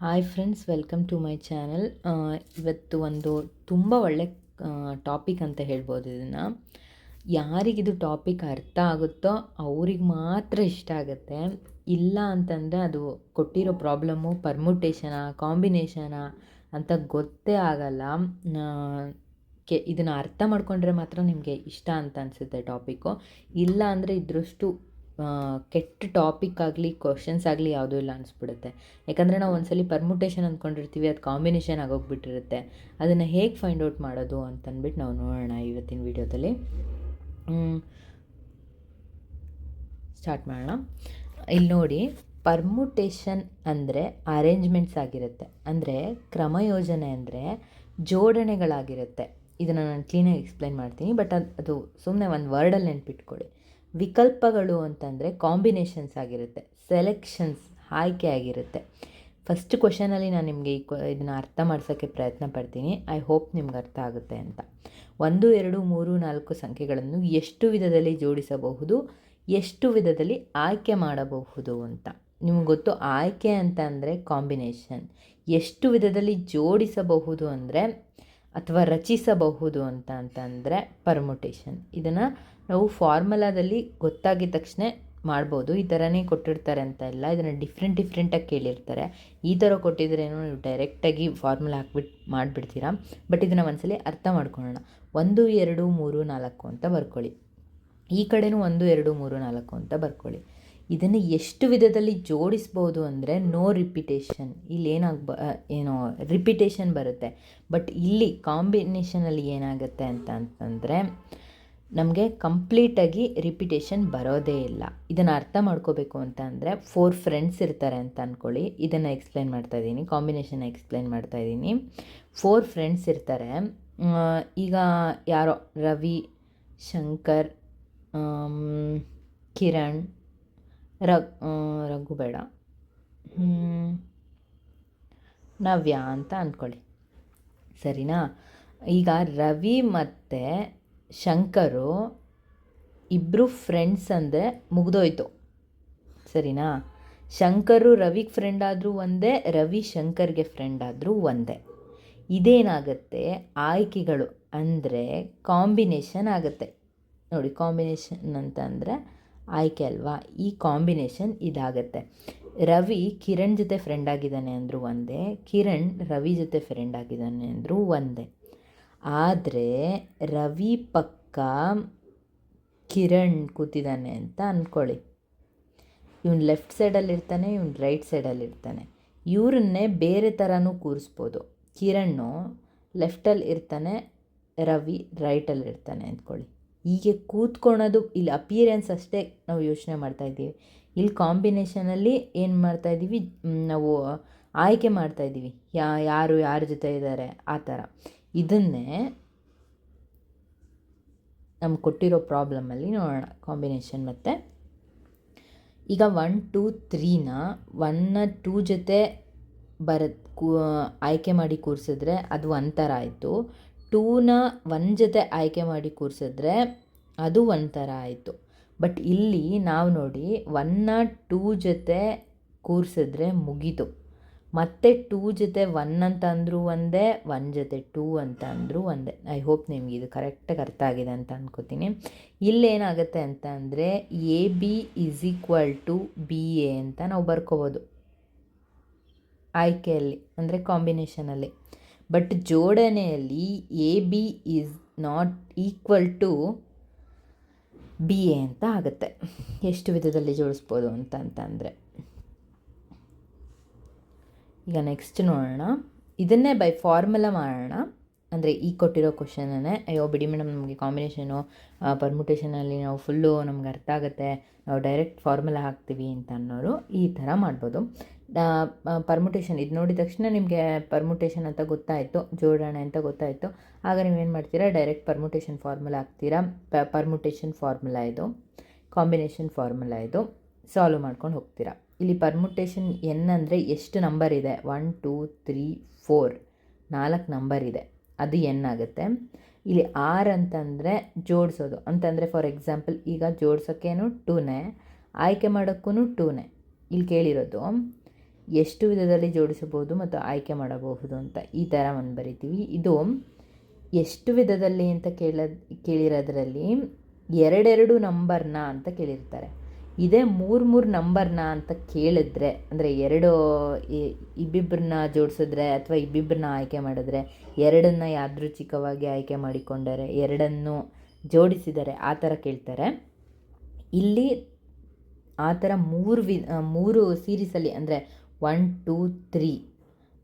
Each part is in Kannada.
Hi friends, welcome to my channel. ಇವತ್ತು ಒಂದು ತುಂಬ ಒಳ್ಳೆ ಟಾಪಿಕ್ ಅಂತ ಹೇಳ್ಬೋದು. ಇದನ್ನು ಯಾರಿಗಿದು ಟಾಪಿಕ್ ಅರ್ಥ ಆಗುತ್ತೋ ಅವ್ರಿಗೆ ಮಾತ್ರ ಇಷ್ಟ ಆಗುತ್ತೆ. ಇಲ್ಲ ಅಂತಂದರೆ ಅದು ಕೊಟ್ಟಿರೋ ಪ್ರಾಬ್ಲಮ್ಮು ಪರ್ಮುಟೇಷನಾ ಕಾಂಬಿನೇಷನಾ ಅಂತ ಗೊತ್ತೇ ಆಗಲ್ಲ. ಇದನ್ನು ಅರ್ಥ ಮಾಡ್ಕೊಂಡ್ರೆ ಮಾತ್ರ ನಿಮಗೆ ಇಷ್ಟ ಅಂತ ಅನಿಸುತ್ತೆ ಟಾಪಿಕ್ಕು. ಇಲ್ಲ ಅಂದರೆ ಇದ್ರಷ್ಟು ಕೆಟ್ಟ ಟಾಪಿಕ್ ಆಗಲಿ ಕ್ವಶನ್ಸ್ ಆಗಲಿ ಯಾವುದೂ ಇಲ್ಲ ಅನಿಸ್ಬಿಡುತ್ತೆ. ಯಾಕಂದರೆ ನಾವು ಒಂದ್ಸಲಿ ಪರ್ಮುಟೇಷನ್ ಅಂದ್ಕೊಂಡಿರ್ತೀವಿ, ಅದು ಕಾಂಬಿನೇಷನ್ ಆಗೋಗ್ಬಿಟ್ಟಿರುತ್ತೆ. ಅದನ್ನು ಹೇಗೆ ಫೈಂಡ್ ಔಟ್ ಮಾಡೋದು ಅಂತಂದ್ಬಿಟ್ಟು ನಾವು ನೋಡೋಣ ಇವತ್ತಿನ ವೀಡಿಯೋದಲ್ಲಿ. ಸ್ಟಾರ್ಟ್ ಮಾಡೋಣ. ಇಲ್ಲಿ ನೋಡಿ, ಪರ್ಮುಟೇಷನ್ ಅಂದರೆ ಅರೇಂಜ್ಮೆಂಟ್ಸ್ ಆಗಿರುತ್ತೆ. ಅಂದರೆ ಕ್ರಮಯೋಜನೆ ಅಂದರೆ ಜೋಡಣೆಗಳಾಗಿರುತ್ತೆ. ಇದನ್ನು ನಾನು ಕ್ಲೀನಾಗಿ ಎಕ್ಸ್ಪ್ಲೈನ್ ಮಾಡ್ತೀನಿ, ಬಟ್ ಅದು ಸುಮ್ಮನೆ ಒಂದು ವರ್ಡಲ್ಲಿ ನೆನ್ಪಿಟ್ಕೊಳ್ಳಿ. ವಿಕಲ್ಪಗಳು ಅಂತಂದರೆ ಕಾಂಬಿನೇಷನ್ಸ್ ಆಗಿರುತ್ತೆ. ಸೆಲೆಕ್ಷನ್ಸ್ ಆಯ್ಕೆ ಆಗಿರುತ್ತೆ. ಫಸ್ಟ್ ಕ್ವಶನಲ್ಲಿ ನಾನು ನಿಮಗೆ ಇದನ್ನು ಅರ್ಥ ಮಾಡ್ಸೋಕ್ಕೆ ಪ್ರಯತ್ನ ಪಡ್ತೀನಿ. ಐ ಹೋಪ್ ನಿಮ್ಗೆ ಅರ್ಥ ಆಗುತ್ತೆ ಅಂತ. 1, 2, 3, 4 ಸಂಖ್ಯೆಗಳನ್ನು ಎಷ್ಟು ವಿಧದಲ್ಲಿ ಜೋಡಿಸಬಹುದು, ಎಷ್ಟು ವಿಧದಲ್ಲಿ ಆಯ್ಕೆ ಮಾಡಬಹುದು ಅಂತ ನಿಮ್ಗೆ ಗೊತ್ತು. ಆಯ್ಕೆ ಅಂತ ಅಂದರೆ ಕಾಂಬಿನೇಷನ್, ಎಷ್ಟು ವಿಧದಲ್ಲಿ ಜೋಡಿಸಬಹುದು ಅಂದರೆ ಅಥವಾ ರಚಿಸಬಹುದು ಅಂತಂದರೆ ಪರ್ಮುಟೇಷನ್. ಇದನ್ನು ನಾವು ಫಾರ್ಮುಲಾದಲ್ಲಿ ಗೊತ್ತಾಗಿದ್ದ ತಕ್ಷಣ ಮಾಡ್ಬೋದು. ಈ ಥರನೇ ಕೊಟ್ಟಿರ್ತಾರೆ ಅಂತ ಇಲ್ಲ, ಇದನ್ನು ಡಿಫ್ರೆಂಟಾಗಿ ಕೇಳಿರ್ತಾರೆ. ಈ ಥರ ಕೊಟ್ಟಿದ್ರೇನೋ ನೀವು ಡೈರೆಕ್ಟಾಗಿ ಫಾರ್ಮುಲಾ ಹಾಕ್ಬಿಟ್ಟು ಮಾಡಿಬಿಡ್ತೀರಾ. ಬಟ್ ಇದನ್ನು ಒಂದ್ಸಲಿ ಅರ್ಥ ಮಾಡ್ಕೊಳ್ಳೋಣ. 1, 2, 3, 4 ಅಂತ ಬರ್ಕೊಳ್ಳಿ. ಈ ಕಡೆನೂ 1, 2, 3, 4 ಅಂತ ಬರ್ಕೊಳ್ಳಿ. ಇದನ್ನು ಎಷ್ಟು ವಿಧದಲ್ಲಿ ಜೋಡಿಸ್ಬೋದು ಅಂದರೆ ನೋ ರಿಪಿಟೇಷನ್. ಇಲ್ಲಿ ಏನೋ ರಿಪಿಟೇಷನ್ ಬರುತ್ತೆ. ಬಟ್ ಇಲ್ಲಿ ಕಾಂಬಿನೇಷನಲ್ಲಿ ಏನಾಗುತ್ತೆ ಅಂತಂದರೆ ನಮಗೆ ಕಂಪ್ಲೀಟಾಗಿ ರಿಪಿಟೇಷನ್ ಬರೋದೇ ಇಲ್ಲ. ಇದನ್ನು ಅರ್ಥ ಮಾಡ್ಕೋಬೇಕು ಅಂತ ಅಂದರೆ 4 ಫ್ರೆಂಡ್ಸ್ ಇರ್ತಾರೆ ಅಂತ ಅಂದ್ಕೊಳ್ಳಿ. ಇದನ್ನು ಎಕ್ಸ್ಪ್ಲೈನ್ ಮಾಡ್ತಾಯಿದ್ದೀನಿ, ಕಾಂಬಿನೇಷನ್ ಎಕ್ಸ್ಪ್ಲೈನ್ ಮಾಡ್ತಾಯಿದ್ದೀನಿ. 4 ಫ್ರೆಂಡ್ಸ್ ಇರ್ತಾರೆ. ಈಗ ಯಾರೋ ರವಿ, ಶಂಕರ್, ಕಿರಣ್, ರಘು ಬೇಡ, ನವ್ಯ ಅಂತ ಅಂದ್ಕೊಳ್ಳಿ. ಸರಿನಾ? ಈಗ ರವಿ ಮತ್ತು ಶಂಕರು ಇಬ್ಬರು ಫ್ರೆಂಡ್ಸ್ ಅಂದರೆ ಮುಗಿದೋಯ್ತು. ಸರಿನಾ? ಶಂಕರು ರವಿಗೆ ಫ್ರೆಂಡ್ ಆದರೂ ಒಂದೇ, ರವಿ ಶಂಕರ್ಗೆ ಫ್ರೆಂಡ್ ಆದರೂ ಒಂದೇ. ಇದೇನಾಗುತ್ತೆ? ಆಯ್ಕೆಗಳು ಅಂದರೆ ಕಾಂಬಿನೇಷನ್ ಆಗುತ್ತೆ. ನೋಡಿ, ಕಾಂಬಿನೇಷನ್ ಅಂತ ಅಂದರೆ ಆಯ್ಕೆ ಅಲ್ವಾ? ಈ ಕಾಂಬಿನೇಷನ್ ಇದಾಗುತ್ತೆ. ರವಿ ಕಿರಣ್ ಜೊತೆ ಫ್ರೆಂಡ್ ಆಗಿದ್ದಾನೆ ಅಂದರೂ ಒಂದೇ, ಕಿರಣ್ ರವಿ ಜೊತೆ ಫ್ರೆಂಡ್ ಆಗಿದ್ದಾನೆ ಅಂದರೂ ಒಂದೇ. ಆದರೆ ರವಿ ಪಕ್ಕ ಕಿರಣ್ ಕೂತಿದ್ದಾನೆ ಅಂತ ಅಂದ್ಕೊಳ್ಳಿ. ಇವನು ಲೆಫ್ಟ್ ಸೈಡಲ್ಲಿರ್ತಾನೆ, ಇವನು ರೈಟ್ ಸೈಡಲ್ಲಿರ್ತಾನೆ. ಇವರನ್ನೇ ಬೇರೆ ಥರನೂ ಕೂರಿಸ್ಬೋದು. ಕಿರಣ್ ಲೆಫ್ಟಲ್ಲಿ ಇರ್ತಾನೆ, ರವಿ ರೈಟಲ್ಲಿರ್ತಾನೆ ಅಂದ್ಕೊಳ್ಳಿ. ಹೀಗೆ ಕೂತ್ಕೊಳೋದು ಇಲ್ಲಿ ಅಪಿಯರೆನ್ಸ್ ಅಷ್ಟೇ ನಾವು ಯೋಚನೆ ಮಾಡ್ತಾಯಿದ್ದೀವಿ. ಇಲ್ಲಿ ಕಾಂಬಿನೇಷನಲ್ಲಿ ಏನು ಮಾಡ್ತಾಯಿದ್ದೀವಿ ನಾವು? ಆಯ್ಕೆ ಮಾಡ್ತಾಯಿದ್ದೀವಿ, ಯಾರು ಯಾರ ಜೊತೆ ಇದ್ದಾರೆ ಆ ಥರ. ಇದನ್ನೇ ನಮ್ಗೆ ಕೊಟ್ಟಿರೋ ಪ್ರಾಬ್ಲಮಲ್ಲಿ ನೋಡೋಣ. ಕಾಂಬಿನೇಷನ್ ಮತ್ತು ಈಗ 1, 2, 3ನ 1, 2 ಜೊತೆ ಆಯ್ಕೆ ಮಾಡಿ ಕೂರಿಸಿದ್ರೆ ಅದು ಒಂಥರ ಆಯಿತು. 2ನ 1 ಜೊತೆ ಆಯ್ಕೆ ಮಾಡಿ ಕೂರಿಸಿದ್ರೆ ಅದು ಒಂಥರ ಆಯಿತು. ಬಟ್ ಇಲ್ಲಿ ನಾವು ನೋಡಿ 1ನ 2 ಜೊತೆ ಕೂರಿಸಿದ್ರೆ ಮುಗೀತು. ಮತ್ತು 2 ಜೊತೆ 1 ಅಂತ ಅಂದರೂ ಒಂದೇ, 1 ಜೊತೆ 2 ಅಂತ ಅಂದರೂ ಒಂದೇ. ಐ ಹೋಪ್ ನಿಮ್ಗೆ ಇದು ಕರೆಕ್ಟಾಗಿ ಅರ್ಥ ಆಗಿದೆ ಅಂತ ಅಂದ್ಕೋತೀನಿ. ಇಲ್ಲೇನಾಗುತ್ತೆ ಅಂತ ಅಂದರೆ AB = BA ಅಂತ ನಾವು ಬರ್ಕೋಬೋದು ಆಯ್ಕೆಯಲ್ಲಿ, ಅಂದರೆ ಕಾಂಬಿನೇಷನಲ್ಲಿ. ಬಟ್ ಜೋಡಣೆಯಲ್ಲಿ AB ≠ BA ಅಂತ ಆಗುತ್ತೆ. ಎಷ್ಟು ವಿಧದಲ್ಲಿ ಜೋಡಿಸ್ಬೋದು ಅಂತಂದರೆ ಈಗ ನೆಕ್ಸ್ಟ್ ನೋಡೋಣ. ಇದನ್ನೇ ಬೈ ಫಾರ್ಮುಲಾ ಮಾಡೋಣ. ಅಂದರೆ ಈ ಕೊಟ್ಟಿರೋ ಕ್ವಶನನ್ನೇ, ಅಯ್ಯೋ ಬಿಡಿ ಮೇಡಮ್, ನಮಗೆ ಕಾಂಬಿನೇಷನು ಪರ್ಮುಟೇಷನಲ್ಲಿ ನಾವು ಫುಲ್ಲು ನಮ್ಗೆ ಅರ್ಥ ಆಗುತ್ತೆ, ನಾವು ಡೈರೆಕ್ಟ್ ಫಾರ್ಮುಲಾ ಹಾಕ್ತೀವಿ ಅಂತ ಅನ್ನೋರು ಈ ಥರ ಮಾಡ್ಬೋದು. ಪರ್ಮುಟೇಷನ್ ಇದು ನೋಡಿದ ತಕ್ಷಣ ನಿಮಗೆ ಪರ್ಮುಟೇಷನ್ ಅಂತ ಗೊತ್ತಾಯಿತು, ಜೋಡಣೆ ಅಂತ ಗೊತ್ತಾಯಿತು. ಆಗ ನೀವೇನು ಮಾಡ್ತೀರಾ? ಡೈರೆಕ್ಟ್ ಪರ್ಮುಟೇಷನ್ ಫಾರ್ಮುಲಾ ಹಾಕ್ತೀರಾ. ಪರ್ಮುಟೇಷನ್ ಫಾರ್ಮುಲಾ ಇದು, ಕಾಂಬಿನೇಷನ್ ಫಾರ್ಮುಲಾ ಇದು, ಸಾಲ್ವ್ ಮಾಡ್ಕೊಂಡು ಹೋಗ್ತೀರಾ. ಇಲ್ಲಿ ಪರ್ಮುಟೇಷನ್ ಅಂದರೆ ಎಷ್ಟು ನಂಬರ್ ಇದೆ? 1, 2, 3, 4 4 ನಂಬರ್ ಇದೆ, ಅದು ಆಗುತ್ತೆ. ಇಲ್ಲಿ 6 ಅಂತಂದರೆ ಜೋಡಿಸೋದು ಅಂತಂದರೆ, ಫಾರ್ ಎಕ್ಸಾಂಪಲ್ ಈಗ ಜೋಡ್ಸೋಕ್ಕೇನು 2ನೇ, ಆಯ್ಕೆ ಮಾಡೋಕ್ಕೂ 2ನೇ ಇಲ್ಲಿ ಕೇಳಿರೋದು. ಎಷ್ಟು ವಿಧದಲ್ಲಿ ಜೋಡಿಸಬಹುದು ಮತ್ತು ಆಯ್ಕೆ ಮಾಡಬಹುದು ಅಂತ ಈ ಥರ ಒಂದು ಬರಿತೀವಿ. ಇದು ಎಷ್ಟು ವಿಧದಲ್ಲಿ ಅಂತ ಕೇಳಿರೋದ್ರಲ್ಲಿ ಎರಡೆರಡು ನಂಬರ್ನ ಅಂತ ಕೇಳಿರ್ತಾರೆ. ಇದೇ ಮೂರು ನಂಬರ್ನ ಅಂತ ಕೇಳಿದ್ರೆ, ಅಂದರೆ ಇಬ್ಬಿಬ್ಬರನ್ನ ಜೋಡಿಸಿದ್ರೆ ಅಥವಾ ಇಬ್ಬಿಬ್ಬರನ್ನ ಆಯ್ಕೆ ಮಾಡಿದ್ರೆ, ಎರಡನ್ನು ಯಾದೃಚ್ಛಿಕವಾಗಿ ಆಯ್ಕೆ ಮಾಡಿಕೊಂಡರೆ, ಎರಡನ್ನು ಜೋಡಿಸಿದರೆ ಆ ಥರ ಕೇಳ್ತಾರೆ. ಇಲ್ಲಿ ಆ ಥರ ಮೂರು ಸೀರೀಸಲ್ಲಿ, ಅಂದರೆ 1 2 3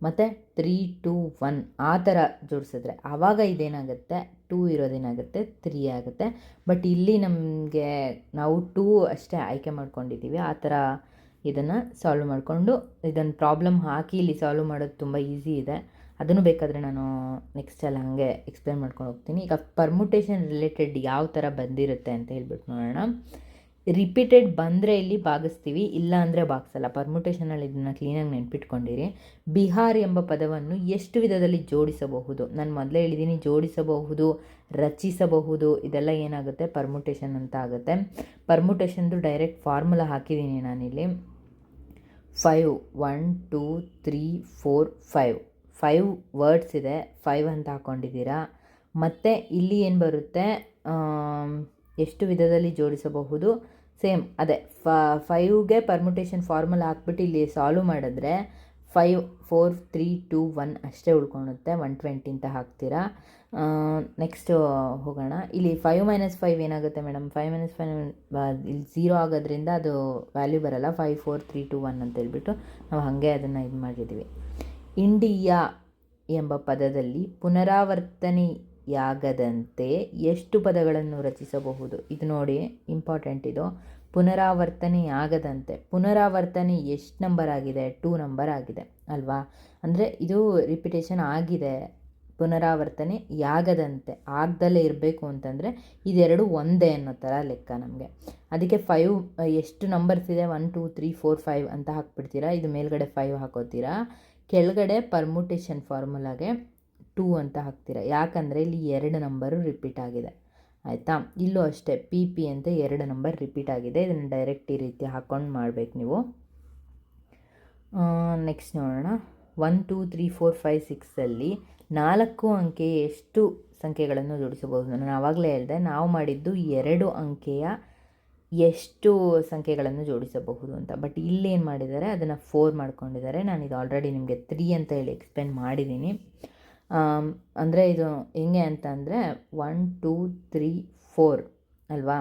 ಮತ್ತು 3 2 1 ಆ ಥರ ಜೋಡಿಸಿದ್ರೆ ಆವಾಗ ಇದೇನಾಗುತ್ತೆ, 2 ಇರೋದೇನಾಗುತ್ತೆ 3 ಆಗುತ್ತೆ. ಬಟ್ ಇಲ್ಲಿ ನಾವು 2 ಅಷ್ಟೇ ಆಯ್ಕೆ ಮಾಡ್ಕೊಂಡಿದ್ದೀವಿ. ಆ ಥರ ಇದನ್ನು ಸಾಲ್ವ್ ಮಾಡಿಕೊಂಡು ಇದನ್ನು ಪ್ರಾಬ್ಲಮ್ ಹಾಕಿ ಇಲ್ಲಿ ಸಾಲ್ವ್ ಮಾಡೋದು ತುಂಬ ಈಸಿ ಇದೆ. ಅದನ್ನು ಬೇಕಾದರೆ ನಾನು ನೆಕ್ಸ್ಟಲ್ಲಿ ಹಾಗೆ ಎಕ್ಸ್ಪ್ಲೇನ್ ಮಾಡ್ಕೊಂಡು ಹೋಗ್ತೀನಿ. ಈಗ ಪರ್ಮುಟೇಷನ್ ರಿಲೇಟೆಡ್ ಯಾವ ಥರ ಬಂದಿರುತ್ತೆ ಅಂತ ಹೇಳ್ಬಿಟ್ಟು ನೋಡೋಣ. ರಿಪೀಟೆಡ್ ಬಂದರೆ ಇಲ್ಲಿ ಭಾಗಿಸ್ತೀವಿ, ಇಲ್ಲ ಅಂದರೆ ಭಾಗಿಸಲ್ಲ. ಪರ್ಮುಟೇಷನಲ್ಲಿ ಇದನ್ನು ಕ್ಲೀನಾಗಿ ನೆನ್ಪಿಟ್ಕೊಂಡಿರಿ. ಬಿಹಾರ್ ಎಂಬ ಪದವನ್ನು ಎಷ್ಟು ವಿಧದಲ್ಲಿ ಜೋಡಿಸಬಹುದು? ನಾನು ಮೊದಲೇ ಹೇಳಿದ್ದೀನಿ, ಜೋಡಿಸಬಹುದು, ರಚಿಸಬಹುದು, ಇದೆಲ್ಲ ಏನಾಗುತ್ತೆ ಪರ್ಮುಟೇಷನ್ ಅಂತ ಆಗುತ್ತೆ. ಪರ್ಮುಟೇಷನ್ದು ಡೈರೆಕ್ಟ್ ಫಾರ್ಮುಲಾ ಹಾಕಿದ್ದೀನಿ ನಾನಿಲ್ಲಿ. 5 1 2 3 4 5 ವರ್ಡ್ಸ್ ಇದೆ, 5 ಅಂತ ಹಾಕ್ಕೊಂಡಿದ್ದೀರಾ. ಮತ್ತು ಇಲ್ಲಿ ಏನು ಬರುತ್ತೆ, ಎಷ್ಟು ವಿಧದಲ್ಲಿ ಜೋಡಿಸಬಹುದು, ಸೇಮ್ ಅದೇ 5ಗೆ ಪರ್ಮುಟೇಷನ್ ಫಾರ್ಮುಲಾ ಹಾಕ್ಬಿಟ್ಟು ಇಲ್ಲಿ ಸಾಲ್ವ್ ಮಾಡಿದ್ರೆ 5 4 3 2 1 ಅಷ್ಟೇ ಉಳ್ಕೊಳುತ್ತೆ. 120 ಅಂತ ಹಾಕ್ತೀರಾ. ನೆಕ್ಸ್ಟ್ ಹೋಗೋಣ. ಇಲ್ಲಿ 5 - 5 ಏನಾಗುತ್ತೆ ಮೇಡಮ್? 5 - 5 ಇಲ್ಲಿ 0 ಆಗೋದ್ರಿಂದ ಅದು ವ್ಯಾಲ್ಯೂ ಬರಲ್ಲ. 5 4 3 2 1 ಅಂತ ಹೇಳ್ಬಿಟ್ಟು ನಾವು ಹಾಗೆ ಅದನ್ನು ಇದು ಮಾಡಿದ್ದೀವಿ. ಇಂಡಿಯಾ ಎಂಬ ಪದದಲ್ಲಿ ಪುನರಾವರ್ತನೆಯಾಗದಂತೆ ಎಷ್ಟು ಪದಗಳನ್ನು ರಚಿಸಬಹುದು? ಇದು ನೋಡಿ, ಇಂಪಾರ್ಟೆಂಟ್ ಇದು. ಪುನರಾವರ್ತನೆಯಾಗದಂತೆ, ಪುನರಾವರ್ತನೆ ಎಷ್ಟು ನಂಬರ್ ಆಗಿದೆ? 2 ನಂಬರ್ ಆಗಿದೆ ಅಲ್ವಾ? ಅಂದರೆ ಇದು ರಿಪಿಟೇಷನ್ ಆಗಿದೆ. ಪುನರಾವರ್ತನೆ ಯಾಗದಂತೆ, ಆಗದಲ್ಲೇ ಇರಬೇಕು ಅಂತಂದರೆ ಇದೆರಡು ಒಂದೇ ಅನ್ನೋ ಥರ ಲೆಕ್ಕ ನಮಗೆ. ಅದಕ್ಕೆ 5 ಎಷ್ಟು ನಂಬರ್ಸ್ ಇದೆ? 1 2 3 4 5 ಅಂತ ಹಾಕ್ಬಿಡ್ತೀರಾ. ಇದು ಮೇಲ್ಗಡೆ 5 ಹಾಕೋತೀರಾ, ಕೆಳಗಡೆ ಪರ್ಮುಟೇಷನ್ ಫಾರ್ಮುಲಾಗೆ 2 ಅಂತ ಹಾಕ್ತೀರಾ. ಯಾಕಂದರೆ ಇಲ್ಲಿ 2 ನಂಬರು ರಿಪೀಟ್ ಆಗಿದೆ, ಆಯಿತಾ? ಇಲ್ಲೂ ಅಷ್ಟೇ ಪಿ ಅಂತ 2 ನಂಬರ್ ರಿಪೀಟ್ ಆಗಿದೆ. ಇದನ್ನು ಡೈರೆಕ್ಟ್ ಈ ರೀತಿ ಹಾಕ್ಕೊಂಡು ಮಾಡಬೇಕು ನೀವು. ನೆಕ್ಸ್ಟ್ ನೋಡೋಣ. 1 2 3 4 5 6ಅಲ್ಲಿ 4 ಅಂಕೆಯ ಎಷ್ಟು ಸಂಖ್ಯೆಗಳನ್ನು ಜೋಡಿಸಬಹುದು? ನಾನು ಆವಾಗಲೇ ಹೇಳಿದೆ, ನಾವು ಮಾಡಿದ್ದು 2 ಅಂಕೆಯ ಎಷ್ಟು ಸಂಖ್ಯೆಗಳನ್ನು ಜೋಡಿಸಬಹುದು ಅಂತ. ಬಟ್ ಇಲ್ಲೇನು ಮಾಡಿದ್ದಾರೆ, ಅದನ್ನು 4 ಮಾಡ್ಕೊಂಡಿದ್ದಾರೆ. ನಾನು ಇದು ಆಲ್ರೆಡಿ ನಿಮಗೆ 3 ಅಂತ ಹೇಳಿ ಎಕ್ಸ್ಪ್ಲೇನ್ ಮಾಡಿದ್ದೀನಿ. ಅಂದರೆ ಇದು ಹೆಂಗೆ ಅಂತ ಅಂದರೆ 1 2 3 4 ಅಲ್ವಾ?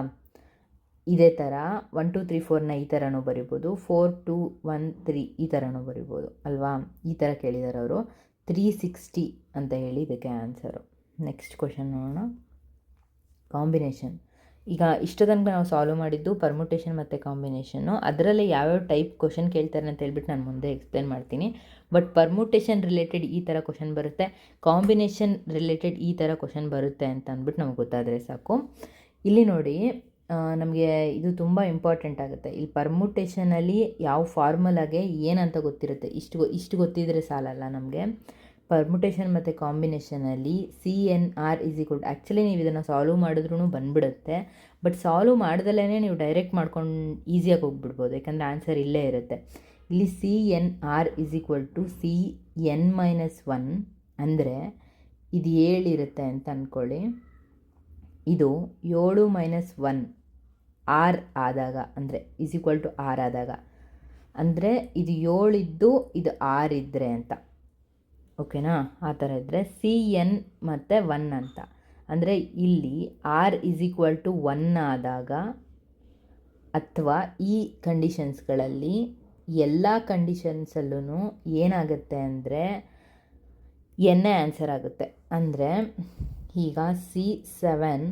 ಇದೇ ಥರ 1 2 3 4ನ ಈ ಥರನೂ ಬರಿಬೋದು, 4 2 1 3 ಈ ಥರನೂ ಬರಿಬೋದು ಅಲ್ವಾ? ಈ ಥರ ಕೇಳಿದ್ದಾರೆ ಅವರು. 360 ಅಂತ ಹೇಳಿ ಇದಕ್ಕೆ ಆನ್ಸರು. ನೆಕ್ಸ್ಟ್ ಕ್ವಶನ್ ನೋಡೋಣ. ಕಾಂಬಿನೇಷನ್. ಈಗ ಇಷ್ಟ ತನಕ ನಾವು ಸಾಲ್ವ್ ಮಾಡಿದ್ದು ಪರ್ಮುಟೇಷನ್ ಮತ್ತು ಕಾಂಬಿನೇಷನ್ನು. ಅದರಲ್ಲೇ ಯಾವ್ಯಾವ ಟೈಪ್ ಕ್ವಶನ್ ಕೇಳ್ತಾರೆ ಅಂತ ಹೇಳ್ಬಿಟ್ಟು ನಾನು ಮುಂದೆ ಎಕ್ಸ್ಪ್ಲೇನ್ ಮಾಡ್ತೀನಿ. ಬಟ್ ಪರ್ಮುಟೇಷನ್ ರಿಲೇಟೆಡ್ ಈ ಥರ ಕ್ವಶನ್ ಬರುತ್ತೆ, ಕಾಂಬಿನೇಷನ್ ರಿಲೇಟೆಡ್ ಈ ಥರ ಕ್ವಶನ್ ಬರುತ್ತೆ ಅಂತ ಅಂದ್ಬಿಟ್ಟು ನಮಗೆ ಗೊತ್ತಾದರೆ ಸಾಕು. ಇಲ್ಲಿ ನೋಡಿ, ನಮಗೆ ಇದು ತುಂಬ ಇಂಪಾರ್ಟೆಂಟ್ ಆಗುತ್ತೆ. ಇಲ್ಲಿ ಪರ್ಮುಟೇಷನಲ್ಲಿ ಯಾವ ಫಾರ್ಮುಲಾಗೆ ಏನಂತ ಗೊತ್ತಿರುತ್ತೆ, ಇಷ್ಟು ಗೊತ್ತಿದ್ರೆ ಸಾಲಲ್ಲ ನಮಗೆ. ಪರ್ಮುಟೇಷನ್ ಮತ್ತು ಕಾಂಬಿನೇಷನಲ್ಲಿ CNR ಆ್ಯಕ್ಚುಲಿ ನೀವು ಇದನ್ನು ಸಾಲ್ವ್ ಮಾಡಿದ್ರೂ ಬಂದುಬಿಡುತ್ತೆ. ಬಟ್ ಸಾಲ್ವ್ ಮಾಡ್ದಲೇ ನೀವು ಡೈರೆಕ್ಟ್ ಮಾಡ್ಕೊಂಡು ಈಸಿಯಾಗಿ ಹೋಗ್ಬಿಡ್ಬೋದು, ಯಾಕಂದರೆ ಆನ್ಸರ್ ಇಲ್ಲೇ ಇರುತ್ತೆ. ಇಲ್ಲಿ CNR CN-1 ಅಂದರೆ ಇದು 7 ಇರುತ್ತೆ ಅಂತ ಅಂದ್ಕೊಳ್ಳಿ. ಇದು 7 - 1 R ಆದಾಗ, ಅಂದರೆ R ಆದಾಗ, ಅಂದರೆ ಇದು 7 ಇದ್ದು ಇದು 6 ಇದ್ದರೆ ಅಂತ, ಓಕೆನಾ? ಆ ಥರ ಇದ್ದರೆ CN ಮತ್ತು 1 ಅಂತ. ಅಂದರೆ ಇಲ್ಲಿ R 1 ಆದಾಗ, ಅಥವಾ ಈ ಕಂಡೀಷನ್ಸ್ಗಳಲ್ಲಿ ಎಲ್ಲ ಕಂಡೀಷನ್ಸಲ್ಲೂ ಏನಾಗುತ್ತೆ ಅಂದರೆ ಎನ್ನೇ ಆನ್ಸರ್ ಆಗುತ್ತೆ. ಅಂದರೆ ಈಗ C7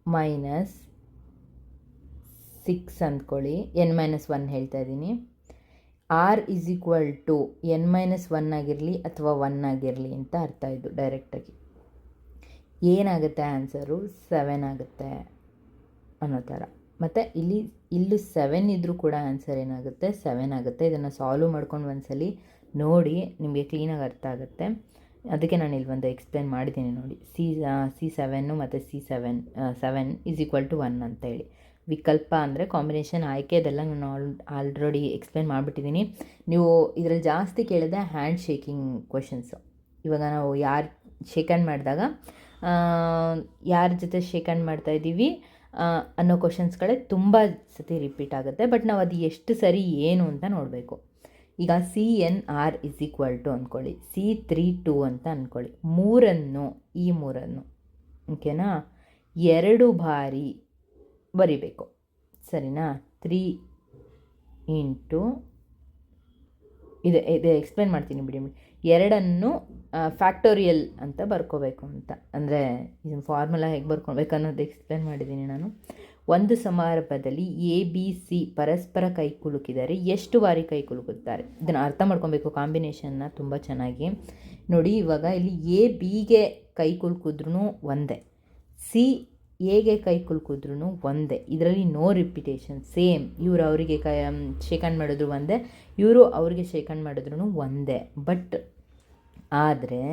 - 6 ಅಂದ್ಕೊಳ್ಳಿ, N-1 ಹೇಳ್ತಾ ಇದ್ದೀನಿ. R N-1 ಆಗಿರಲಿ ಅಥವಾ 1 ಆಗಿರಲಿ ಅಂತ ಅರ್ಥ ಇದು ಡೈರೆಕ್ಟಾಗಿ. ಏನಾಗುತ್ತೆ ಆನ್ಸರು? 7 ಆಗುತ್ತೆ ಅನ್ನೋ ಥರ. ಮತ್ತು ಇಲ್ಲೂ 7 ಇದ್ದರೂ ಕೂಡ ಆನ್ಸರ್ ಏನಾಗುತ್ತೆ? 7 ಆಗುತ್ತೆ. ಇದನ್ನು ಸಾಲ್ವ್ ಮಾಡ್ಕೊಂಡು ಒಂದ್ಸಲಿ ನೋಡಿ, ನಿಮಗೆ ಕ್ಲೀನಾಗಿ ಅರ್ಥ ಆಗುತ್ತೆ. ಅದಕ್ಕೆ ನಾನು ಇಲ್ಲಿ ಒಂದು ಎಕ್ಸ್ಪ್ಲೇನ್ ಮಾಡಿದ್ದೀನಿ ನೋಡಿ. C7 ಮತ್ತು 7 1 ಅಂತ ಹೇಳಿ. ವಿಕಲ್ಪ ಅಂದರೆ ಕಾಂಬಿನೇಷನ್ ಆಯ್ಕೆ, ಇದೆಲ್ಲ ನಾನು ಆಲ್ರೆಡಿ ಎಕ್ಸ್ಪ್ಲೇನ್ ಮಾಡಿಬಿಟ್ಟಿದ್ದೀನಿ. ನೀವು ಇದರಲ್ಲಿ ಜಾಸ್ತಿ ಕೇಳಿದೆ ಹ್ಯಾಂಡ್ ಶೇಕಿಂಗ್ ಕ್ವೆಶನ್ಸು. ಇವಾಗ ನಾವು ಯಾರು ಶೇಕ್ ಹ್ಯಾಂಡ್ ಮಾಡಿದಾಗ ಯಾರ ಜೊತೆ ಶೇಕ್ ಹ್ಯಾಂಡ್ ಮಾಡ್ತಾಯಿದ್ದೀವಿ ಅನ್ನೋ ಕ್ವಶನ್ಸ್ಗಳೇ ತುಂಬ ಸತಿ ರಿಪೀಟ್ ಆಗುತ್ತೆ. ಬಟ್ ನಾವು ಅದು ಎಷ್ಟು ಸರಿ ಏನು ಅಂತ ನೋಡಬೇಕು. ಈಗ CNR = ಅಂದ್ಕೊಳ್ಳಿ, C32 ಅಂತ ಅಂದ್ಕೊಳ್ಳಿ. ಈ ಮೂರನ್ನು ಓಕೆನಾ 2 ಬಾರಿ ಬರಿಬೇಕು, ಸರಿನಾ? 3 ಇಂಟು ಇದೆ ಎಕ್ಸ್ಪ್ಲೇನ್ ಮಾಡ್ತೀನಿ ಬಿಡಿ. 2 ಫ್ಯಾಕ್ಟೋರಿಯಲ್ ಅಂತ ಬರ್ಕೋಬೇಕು ಅಂತ, ಅಂದರೆ ಇದನ್ನು ಫಾರ್ಮುಲಾ ಹೇಗೆ ಬರ್ಕೊಬೇಕು ಅನ್ನೋದು ಎಕ್ಸ್ಪ್ಲೇನ್ ಮಾಡಿದ್ದೀನಿ ನಾನು. ಒಂದು ಸಮಾರಂಭದಲ್ಲಿ ABC ಪರಸ್ಪರ ಕೈ ಕುಲುಕಿದರೆ ಎಷ್ಟು ಬಾರಿ ಕೈ ಕುಲುಕುತ್ತಾರೆ? ಇದನ್ನು ಅರ್ಥ ಮಾಡ್ಕೊಬೇಕು ಕಾಂಬಿನೇಷನ್ನ ತುಂಬ ಚೆನ್ನಾಗಿ ನೋಡಿ. ಇವಾಗ ಇಲ್ಲಿ ABಗೆ ಕೈ ಕುಲುಕಿದ್ರೂ ಒಂದೇ, CAಗೆ ಕೈ ಕುಲುಕಿದ್ರೂ ಒಂದೇ. ಇದರಲ್ಲಿ ನೋ ರಿಪಿಟೇಷನ್, ಸೇಮ್. ಇವರು ಅವರಿಗೆ ಶೇಕ್ ಹ್ಯಾಂಡ್ ಮಾಡಿದ್ರು ಒಂದೇ, ಇವರು ಅವ್ರಿಗೆ ಶೇಕ್ ಹ್ಯಾಂಡ್ ಮಾಡಿದ್ರು ಒಂದೇ. ಬಟ್ ಆದರೆ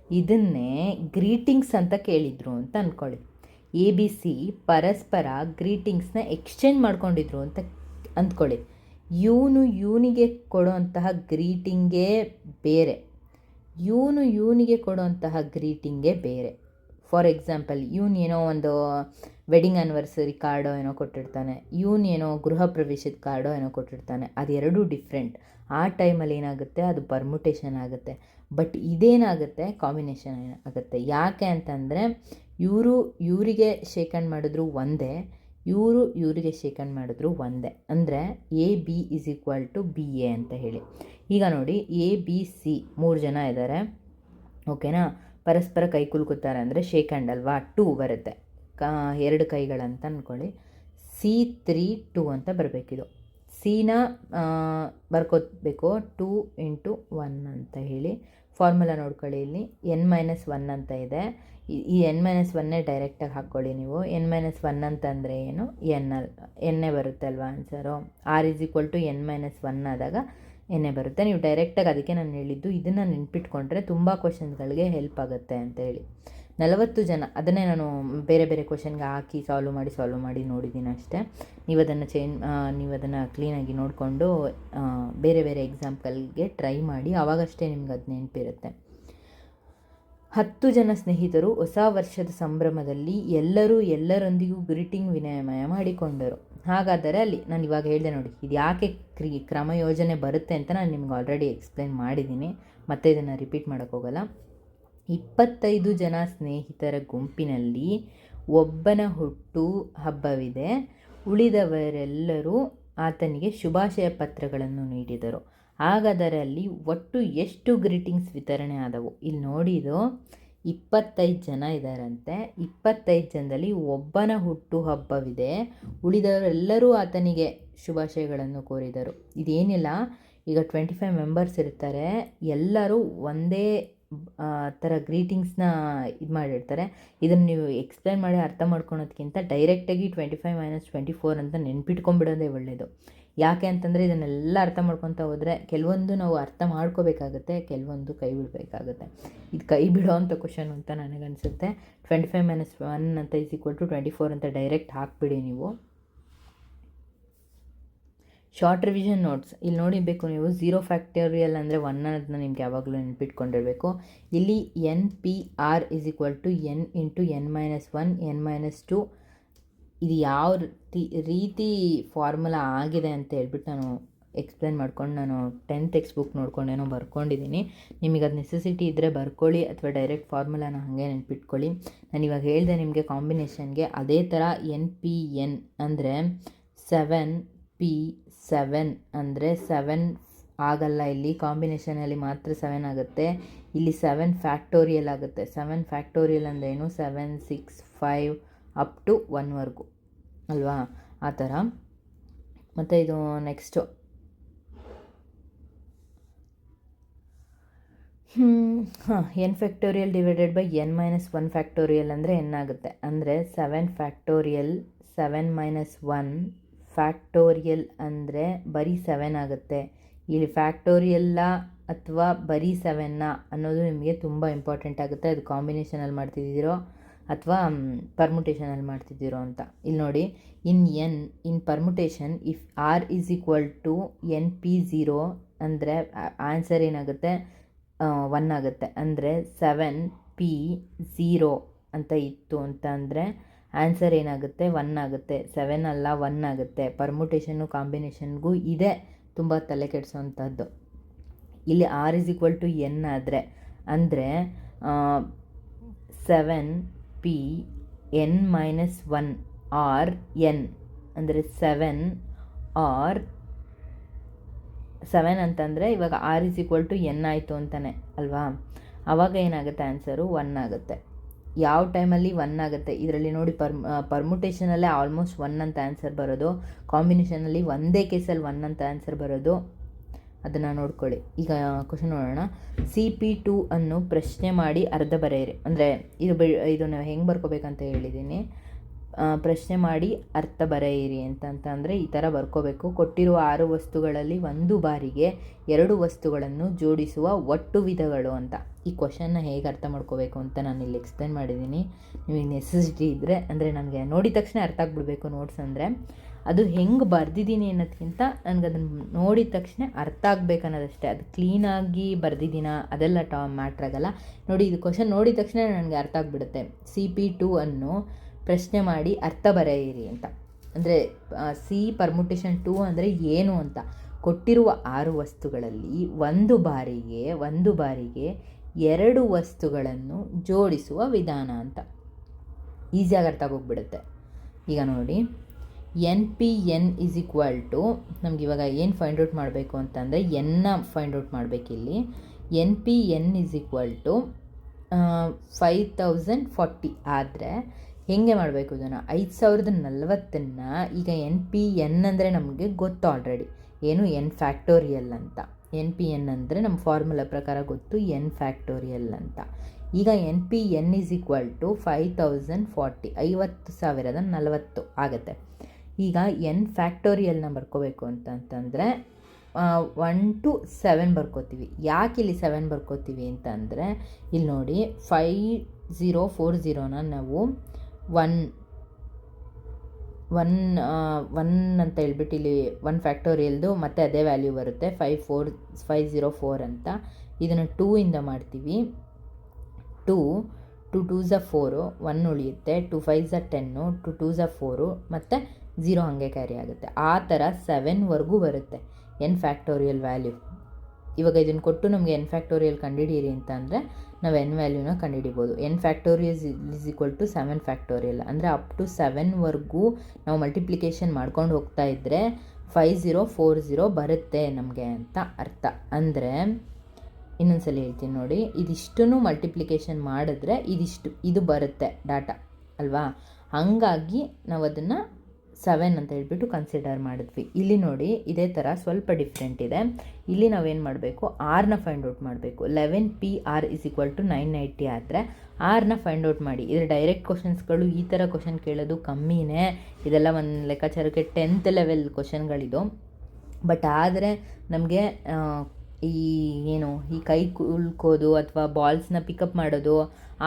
ಇದನ್ನೇ ಗ್ರೀಟಿಂಗ್ಸ್ ಅಂತ ಕೇಳಿದರು ಅಂತ ಅಂದ್ಕೊಳ್ಳಿ. ABC ಪರಸ್ಪರ ಗ್ರೀಟಿಂಗ್ಸ್ನ ಎಕ್ಸ್ಚೇಂಜ್ ಮಾಡ್ಕೊಂಡಿದ್ರು ಅಂತ ಅಂದ್ಕೊಳ್ಳಿ. ಇವನಿಗೆ ಕೊಡೋಂತಹ ಗ್ರೀಟಿಂಗೇ ಬೇರೆ, ಇವನಿಗೆ ಕೊಡೋಂತಹ ಗ್ರೀಟಿಂಗೇ ಬೇರೆ. ಫಾರ್ ಎಕ್ಸಾಂಪಲ್, ಏನೋ ಒಂದು ವೆಡ್ಡಿಂಗ್ ಆ್ಯನಿವರ್ಸರಿ ಕಾರ್ಡೋ ಏನೋ ಕೊಟ್ಟಿರ್ತಾನೆ, ಏನೋ ಗೃಹ ಪ್ರವೇಶದ ಕಾರ್ಡೋ ಏನೋ ಕೊಟ್ಟಿರ್ತಾನೆ. ಅದೆರಡೂ ಡಿಫ್ರೆಂಟ್. ಆ ಟೈಮಲ್ಲಿ ಏನಾಗುತ್ತೆ, ಅದು ಪರ್ಮುಟೇಷನ್ ಆಗುತ್ತೆ. ಬಟ್ ಇದೇನಾಗುತ್ತೆ, ಕಾಂಬಿನೇಷನ್ ಆಗುತ್ತೆ. ಯಾಕೆ ಅಂತಂದರೆ ಇವರಿಗೆ ಶೇಕ್ ಹ್ಯಾಂಡ್ ಮಾಡಿದ್ರು ಒಂದೇ, ಇವರಿಗೆ ಶೇಕ್ ಹ್ಯಾಂಡ್ ಮಾಡಿದ್ರು ಒಂದೇ. ಅಂದರೆ AB = BA ಅಂತ ಹೇಳಿ. ಈಗ ನೋಡಿ, ABC 3 ಜನ ಇದ್ದಾರೆ, ಓಕೆನಾ? ಪರಸ್ಪರ ಕೈ ಕುಲುಕುತ್ತಾರೆ ಅಂದರೆ ಶೇಕ್ ಹ್ಯಾಂಡ್ ಅಲ್ವಾ, 2 ಬರುತ್ತೆ, 2 ಕೈಗಳಂತ ಅಂದ್ಕೊಳ್ಳಿ. C32 ಅಂತ ಬರಬೇಕಿದು. ಸಿನ ಬರ್ಕೋಬೇಕು 2 ಇಂಟು 1 ಅಂತ ಹೇಳಿ. ಫಾರ್ಮುಲಾ ನೋಡ್ಕೊಳ್ಳಿ, ಇಲ್ಲಿ n-1 ಅಂತ ಇದೆ. ಈ n-1 ಡೈರೆಕ್ಟಾಗಿ ಹಾಕ್ಕೊಳ್ಳಿ ನೀವು. n-1 ಅಂತಂದರೆ ಏನು, ಎನ್ನೇ ಬರುತ್ತೆ ಅಲ್ವಾ ಆನ್ಸರು. R = n-1 ಆದಾಗ ಎನ್ನೇ ಬರುತ್ತೆ. ನೀವು ಡೈರೆಕ್ಟಾಗಿ, ಅದಕ್ಕೆ ನಾನು ಹೇಳಿದ್ದು ಇದನ್ನು ನೆನ್ಪಿಟ್ಕೊಂಡ್ರೆ ತುಂಬ ಕ್ವಶನ್ಸ್ಗಳಿಗೆ ಹೆಲ್ಪ್ ಆಗುತ್ತೆ ಅಂತ ಹೇಳಿ. 40 ಜನ, ಅದನ್ನೇ ನಾನು ಬೇರೆ ಬೇರೆ ಕ್ವಶನ್ಗೆ ಹಾಕಿ ಸಾಲ್ವ್ ಮಾಡಿ ನೋಡಿದ್ದೀನಿ ಅಷ್ಟೇ. ನೀವು ಅದನ್ನು ಕ್ಲೀನಾಗಿ ನೋಡಿಕೊಂಡು ಬೇರೆ ಬೇರೆ ಎಕ್ಸಾಂಪಲ್ಗೆ ಟ್ರೈ ಮಾಡಿ, ಆವಾಗಷ್ಟೇ ನಿಮ್ಗೆ ಅದು ನೆನಪಿರುತ್ತೆ. 10 ಜನ ಸ್ನೇಹಿತರು ಹೊಸ ವರ್ಷದ ಸಂಭ್ರಮದಲ್ಲಿ ಎಲ್ಲರೊಂದಿಗೂ ಗ್ರೀಟಿಂಗ್ ವಿನಿಮಯ ಮಾಡಿಕೊಂಡರು. ಹಾಗಾದರೆ ಅಲ್ಲಿ ನಾನು ಇವಾಗ ಹೇಳಿದೆ ನೋಡಿ, ಇದು ಯಾಕೆ ಕ್ರಮ ಯೋಜನೆ ಬರುತ್ತೆ ಅಂತ ನಾನು ನಿಮ್ಗೆ ಆಲ್ರೆಡಿ ಎಕ್ಸ್ಪ್ಲೇನ್ ಮಾಡಿದ್ದೀನಿ, ಮತ್ತೆ ಇದನ್ನು ರಿಪೀಟ್ ಮಾಡೋಕ್ಕೋಗಲ್ಲ. 25 ಜನ ಸ್ನೇಹಿತರ ಗುಂಪಿನಲ್ಲಿ ಒಬ್ಬನ ಹುಟ್ಟು ಹಬ್ಬವಿದೆ, ಉಳಿದವರೆಲ್ಲರೂ ಆತನಿಗೆ ಶುಭಾಶಯ ಪತ್ರಗಳನ್ನು ನೀಡಿದರು. ಹಾಗಾದರೆ ಅಲ್ಲಿ ಒಟ್ಟು ಎಷ್ಟು ಗ್ರೀಟಿಂಗ್ಸ್ ವಿತರಣೆ ಆದವು? ಇಲ್ಲಿ ನೋಡಿದು 25 ಜನ ಇದ್ದಾರಂತೆ. 25 ಜನದಲ್ಲಿ ಒಬ್ಬನ ಹುಟ್ಟು ಹಬ್ಬವಿದೆ, ಉಳಿದವರೆಲ್ಲರೂ ಆತನಿಗೆ ಶುಭಾಶಯಗಳನ್ನು ಕೋರಿದರು. ಇದೇನಿಲ್ಲ, ಈಗ 25 ಮೆಂಬರ್ಸ್ ಇರ್ತಾರೆ, ಎಲ್ಲರೂ ಒಂದೇ ಥರ ಗ್ರೀಟಿಂಗ್ಸ್ನ ಇದು ಮಾಡಿರ್ತಾರೆ. ಇದನ್ನು ನೀವು ಎಕ್ಸ್ಪ್ಲೇನ್ ಮಾಡಿ ಅರ್ಥ ಮಾಡ್ಕೊಳೋದಕ್ಕಿಂತ ಡೈರೆಕ್ಟಾಗಿ 25 - 24 ಅಂತ ನೆನ್ಪಿಟ್ಕೊಂಡ್ಬಿಡೋದೇ ಒಳ್ಳೆಯದು. ಯಾಕೆ ಅಂತಂದರೆ ಇದನ್ನೆಲ್ಲ ಅರ್ಥ ಮಾಡ್ಕೊತಾ ಹೋದರೆ ಕೆಲವೊಂದು ನಾವು ಅರ್ಥ ಮಾಡ್ಕೋಬೇಕಾಗುತ್ತೆ, ಕೆಲವೊಂದು ಕೈ ಬಿಡಬೇಕಾಗುತ್ತೆ. ಇದು ಕೈ ಬಿಡೋ ಅಂಥ ಕ್ವಶನ್ ಅಂತ ನನಗನ್ಸುತ್ತೆ. 25 - 1 ಅಂತ = 24 ಅಂತ ಡೈರೆಕ್ಟ್ ಹಾಕ್ಬಿಡಿ ನೀವು. ಶಾರ್ಟ್ ರಿವಿಷನ್ ನೋಟ್ಸ್ ಇಲ್ಲಿ ನೋಡಿಬೇಕು ನೀವು. 0 ಫ್ಯಾಕ್ಟೋರಿಯಲ್ ಅಂದರೆ 1 ಅನ್ನೋದನ್ನ ನಿಮ್ಗೆ ಯಾವಾಗಲೂ ನೆನ್ಪಿಟ್ಕೊಂಡಿರಬೇಕು. ಇಲ್ಲಿ NPR = n × n-1 n-2. ಇದು ಯಾವ ರೀತಿ ಫಾರ್ಮುಲಾ ಆಗಿದೆ ಅಂತ ಹೇಳ್ಬಿಟ್ಟು ನಾನು ಎಕ್ಸ್ಪ್ಲೇನ್ ಮಾಡ್ಕೊಂಡು ನಾನು 10th ಟೆಕ್ಸ್ಟ್ ಬುಕ್ ನೋಡ್ಕೊಂಡೇನೋ ಬರ್ಕೊಂಡಿದ್ದೀನಿ. ನಿಮಗೆ ಅದು ನೆಸೆಸಿಟಿ ಇದ್ದರೆ ಬರ್ಕೊಳ್ಳಿ, ಅಥವಾ ಡೈರೆಕ್ಟ್ ಫಾರ್ಮುಲಾನ ಹಾಗೆ ನೆನ್ಪಿಟ್ಕೊಳ್ಳಿ. ನಾನು ಇವಾಗ ಹೇಳಿದೆ ನಿಮಗೆ ಕಾಂಬಿನೇಷನ್ಗೆ. ಅದೇ ಥರ NPN ಅಂದರೆ 7P7 ಅಂದರೆ 7 ಆಗಲ್ಲ, ಇಲ್ಲಿ ಕಾಂಬಿನೇಷನಲ್ಲಿ ಮಾತ್ರ 7 ಆಗುತ್ತೆ. ಇಲ್ಲಿ 7 ಫ್ಯಾಕ್ಟೋರಿಯಲ್ ಆಗುತ್ತೆ. 7 ಫ್ಯಾಕ್ಟೋರಿಯಲ್ ಅಂದರೆ ಏನು, 7 6 5 ಅಪ್ ಟು 1ವರೆಗೂ ಅಲ್ವಾ, ಆ ಥರ. ಮತ್ತು ಇದು next n factorial / n-1 factorial ಅಂದರೆ n ಆಗುತ್ತೆ. ಅಂದರೆ 7 ಫ್ಯಾಕ್ಟೋರಿಯಲ್ 7 - 1 ಫ್ಯಾಕ್ಟೋರಿಯಲ್ ಅಂದರೆ ಬರೀ 7 ಆಗುತ್ತೆ. ಇಲ್ಲಿ ಫ್ಯಾಕ್ಟೋರಿಯಲ್ಲ ಅಥವಾ ಬರೀ 7 ಅನ್ನೋದು ನಿಮಗೆ ತುಂಬ ಇಂಪಾರ್ಟೆಂಟ್ ಆಗುತ್ತೆ. ಅದು ಕಾಂಬಿನೇಷನಲ್ಲಿ ಮಾಡ್ತಿದ್ದೀರೋ ಅಥವಾ ಪರ್ಮುಟೇಷನಲ್ಲಿ ಮಾಡ್ತಿದ್ದೀರೋ ಅಂತ. ಇಲ್ಲಿ ನೋಡಿ, in permutation if r is equal to NP0 ಅಂದರೆ ಆನ್ಸರ್ ಏನಾಗುತ್ತೆ 1 ಆಗುತ್ತೆ. ಅಂದರೆ 7P0 ಅಂತ ಇತ್ತು ಅಂತ ಅಂದರೆ ಆನ್ಸರ್ ಏನಾಗುತ್ತೆ 1 ಆಗುತ್ತೆ. 7 ಅಲ್ಲ 1 ಆಗುತ್ತೆ. ಪರ್ಮುಟೇಷನ್ನು ಕಾಂಬಿನೇಷನ್ಗೂ ಇದೆ ತುಂಬ ತಲೆ ಕೆಡಿಸೋವಂಥದ್ದು. ಇಲ್ಲಿ R is equal to N ಆದರೆ ಅಂದರೆ 7P(n-1) ಆರ್ N ಅಂದರೆ 7 ಅಂತಂದರೆ ಇವಾಗ R is equal to N ಆಯಿತು ಅಂತಾನೆ ಅಲ್ವಾ. ಆವಾಗ ಏನಾಗುತ್ತೆ ಆನ್ಸರು 1 ಆಗುತ್ತೆ. ಯಾವ ಟೈಮಲ್ಲಿ 1 ಆಗುತ್ತೆ ಇದರಲ್ಲಿ ನೋಡಿ, ಪರ್ಮುಟೇಷನಲ್ಲೇ ಆಲ್ಮೋಸ್ಟ್ 1 ಅಂತ ಆನ್ಸರ್ ಬರೋದು, ಕಾಂಬಿನೇಷನಲ್ಲಿ ಒಂದೇ ಕೇಸಲ್ಲಿ 1 ಅಂತ ಆನ್ಸರ್ ಬರೋದು, ಅದನ್ನು ನೋಡ್ಕೊಳ್ಳಿ. ಈಗ ಕ್ವಶನ್ ನೋಡೋಣ. CP2 ಅನ್ನು ಪ್ರಶ್ನೆ ಮಾಡಿ ಅರ್ಧ ಬರೆಯಿರಿ. ಅಂದರೆ ಇದನ್ನು ಹೆಂಗೆ ಬರ್ಕೋಬೇಕಂತ ಹೇಳಿದ್ದೀನಿ. ಪ್ರಶ್ನೆ ಮಾಡಿ ಅರ್ಥ ಬರೆಯಿರಿ ಅಂತಂದರೆ ಈ ಥರ ಬರ್ಕೋಬೇಕು. ಕೊಟ್ಟಿರುವ 6 ವಸ್ತುಗಳಲ್ಲಿ ಒಂದು ಬಾರಿಗೆ 2 ವಸ್ತುಗಳನ್ನು ಜೋಡಿಸುವ ಒಟ್ಟು ವಿಧಗಳು ಅಂತ. ಈ ಕ್ವಶನ್ನ ಹೇಗೆ ಅರ್ಥ ಮಾಡ್ಕೋಬೇಕು ಅಂತ ನಾನು ಇಲ್ಲಿ ಎಕ್ಸ್ಪ್ಲೇನ್ ಮಾಡಿದ್ದೀನಿ. ನಿಮಗೆ ನೆಸೆಸಿಟಿ ಇದ್ದರೆ, ಅಂದರೆ ನನಗೆ ನೋಡಿದ ತಕ್ಷಣ ಅರ್ಥ ಆಗಿಬಿಡ್ಬೇಕು ನೋಟ್ಸ್ ಅಂದರೆ, ಅದು ಹೆಂಗೆ ಬರೆದಿದ್ದೀನಿ ಅನ್ನೋದಕ್ಕಿಂತ ನನಗೆ ಅದನ್ನು ನೋಡಿದ ತಕ್ಷಣ ಅರ್ಥ ಆಗಬೇಕು ಅನ್ನೋದಷ್ಟೇ. ಅದು ಕ್ಲೀನಾಗಿ ಬರೆದಿದ್ದೀನ ಅದೆಲ್ಲ ಮ್ಯಾಟ್ರ್ ಆಗಲ್ಲ. ನೋಡಿ, ಇದು ಕ್ವಶನ್ ನೋಡಿದ ತಕ್ಷಣ ನನಗೆ ಅರ್ಥ ಆಗಿಬಿಡುತ್ತೆ. CP2 ಅನ್ನು ಪ್ರಶ್ನೆ ಮಾಡಿ ಅರ್ಥ ಬರೆಯಿರಿ ಅಂತ. ಅಂದರೆ ಪರ್ಮುಟೇಷನ್ 2 ಅಂದರೆ ಏನು ಅಂತ. ಕೊಟ್ಟಿರುವ 6 ವಸ್ತುಗಳಲ್ಲಿ ಒಂದು ಬಾರಿಗೆ 2 ವಸ್ತುಗಳನ್ನು ಜೋಡಿಸುವ ವಿಧಾನ ಅಂತ. ಈಸಿಯಾಗಿ ಅರ್ಥ ಆಗೋಗ್ಬಿಡುತ್ತೆ. ಈಗ ನೋಡಿ, NPN ಈಸ್ ಈಕ್ವಲ್ ಟು, ನಮ್ಗೆ ಇವಾಗ ಏನು ಫೈಂಡ್ ಔಟ್ ಮಾಡಬೇಕು ಅಂತಂದರೆ ಎನ್ನ ಫೈಂಡ್ ಔಟ್ ಮಾಡಬೇಕಿಲ್ಲಿ. NPN ಈಸ್ ಈಕ್ವಲ್ ಟು 5040 ಆದರೆ ಹೇಗೆ ಮಾಡಬೇಕು ಇದನ್ನು? 5040 ಈಗ NPN ಅಂದರೆ ನಮಗೆ ಗೊತ್ತು ಆಲ್ರೆಡಿ, ಏನು N ಫ್ಯಾಕ್ಟೋರಿಯಲ್ ಅಂತ. NPN ಅಂದರೆ ನಮ್ಮ ಫಾರ್ಮುಲಾ ಪ್ರಕಾರ ಗೊತ್ತು, N ಫ್ಯಾಕ್ಟೋರಿಯಲ್ ಅಂತ. ಈಗ NPN ಈಸ್ ಈಕ್ವಲ್ ಟು 5040, 50,040 ಆಗುತ್ತೆ. ಈಗ N ಫ್ಯಾಕ್ಟೋರಿಯಲ್ನ ಬರ್ಕೋಬೇಕು ಅಂತಂದರೆ 1 to 7 ಬರ್ಕೋತೀವಿ. ಯಾಕೆ ಇಲ್ಲಿ 7 ಬರ್ಕೋತೀವಿ ಅಂತಂದರೆ, ಇಲ್ಲಿ ನೋಡಿ 5040ನ ನಾವು 1 ಅಂತ ಹೇಳ್ಬಿಟ್ಟು ಇಲ್ಲಿ 1 ಫ್ಯಾಕ್ಟೋರಿಯಲ್ದು ಮತ್ತೆ ಅದೇ ವ್ಯಾಲ್ಯೂ ಬರುತ್ತೆ 504 ಅಂತ. ಇದನ್ನು 2 ಇಂದ ಮಾಡ್ತೀವಿ. 2 2s 4, 1 ಉಳಿಯುತ್ತೆ. 2 5s 10, 2 2s 4 ಮತ್ತು 0 ಹಾಗೆ ಕ್ಯಾರಿ ಆಗುತ್ತೆ. ಆ ಥರ 7ವರೆಗೂ ಬರುತ್ತೆ N ಫ್ಯಾಕ್ಟೋರಿಯಲ್ ವ್ಯಾಲ್ಯೂ. ಇವಾಗ ಇದನ್ನು ಕೊಟ್ಟು ನಮಗೆ N ಫ್ಯಾಕ್ಟೋರಿಯಲ್ ಕಂಡುಹಿಡಿಯಿರಿ ಅಂತ ಅಂದರೆ ನಾವು N ವ್ಯಾಲ್ಯೂನ ಕಂಡುಹಿಡಿಬೋದು. N factorial is equal to 7 factorial ಅಂದರೆ ಅಪ್ ಟು 7ವರೆಗೂ ನಾವು ಮಲ್ಟಿಪ್ಲಿಕೇಶನ್ ಮಾಡ್ಕೊಂಡು ಹೋಗ್ತಾ ಇದ್ದರೆ 5040 ಬರುತ್ತೆ ನಮಗೆ ಅಂತ ಅರ್ಥ. ಅಂದರೆ ಇನ್ನೊಂದ್ಸಲ ಹೇಳ್ತೀನಿ ನೋಡಿ, ಇದಿಷ್ಟನ್ನು ಮಲ್ಟಿಪ್ಲಿಕೇಶನ್ ಮಾಡಿದ್ರೆ ಇದು ಬರುತ್ತೆ ಡಾಟಾ ಅಲ್ವಾ. ಹಾಗಾಗಿ ನಾವು ಅದನ್ನು 7 ಅಂತ ಹೇಳ್ಬಿಟ್ಟು ಕನ್ಸಿಡರ್ ಮಾಡಿದ್ವಿ. ಇಲ್ಲಿ ನೋಡಿ ಇದೇ ಥರ ಸ್ವಲ್ಪ ಡಿಫ್ರೆಂಟ್ ಇದೆ. ಇಲ್ಲಿ ನಾವೇನು ಮಾಡಬೇಕು, ಆರ್ನ ಫೈಂಡ್ ಔಟ್ ಮಾಡಬೇಕು. 11PR ಈಸ್ ಈಕ್ವಲ್ ಟು 990 ಆದರೆ ಆರ್ನ ಫೈಂಡ್ ಔಟ್ ಮಾಡಿ. ಇದರ ಡೈರೆಕ್ಟ್ ಕ್ವಶನ್ಸ್ಗಳು ಈ ಥರ ಕ್ವಶನ್ ಕೇಳೋದು ಕಮ್ಮಿನೇ. ಇದೆಲ್ಲ ಒಂದು ಲೆಕ್ಕಾಚಾರಕ್ಕೆ 10th ಲೆವೆಲ್ ಕ್ವಶನ್ಗಳಿದು. ಬಟ್ ಆದರೆ ನಮಗೆ ಈ ಕೈ ಕುಲ್ಕೋದು ಅಥವಾ ಬಾಲ್ಸ್ನ ಪಿಕಪ್ ಮಾಡೋದು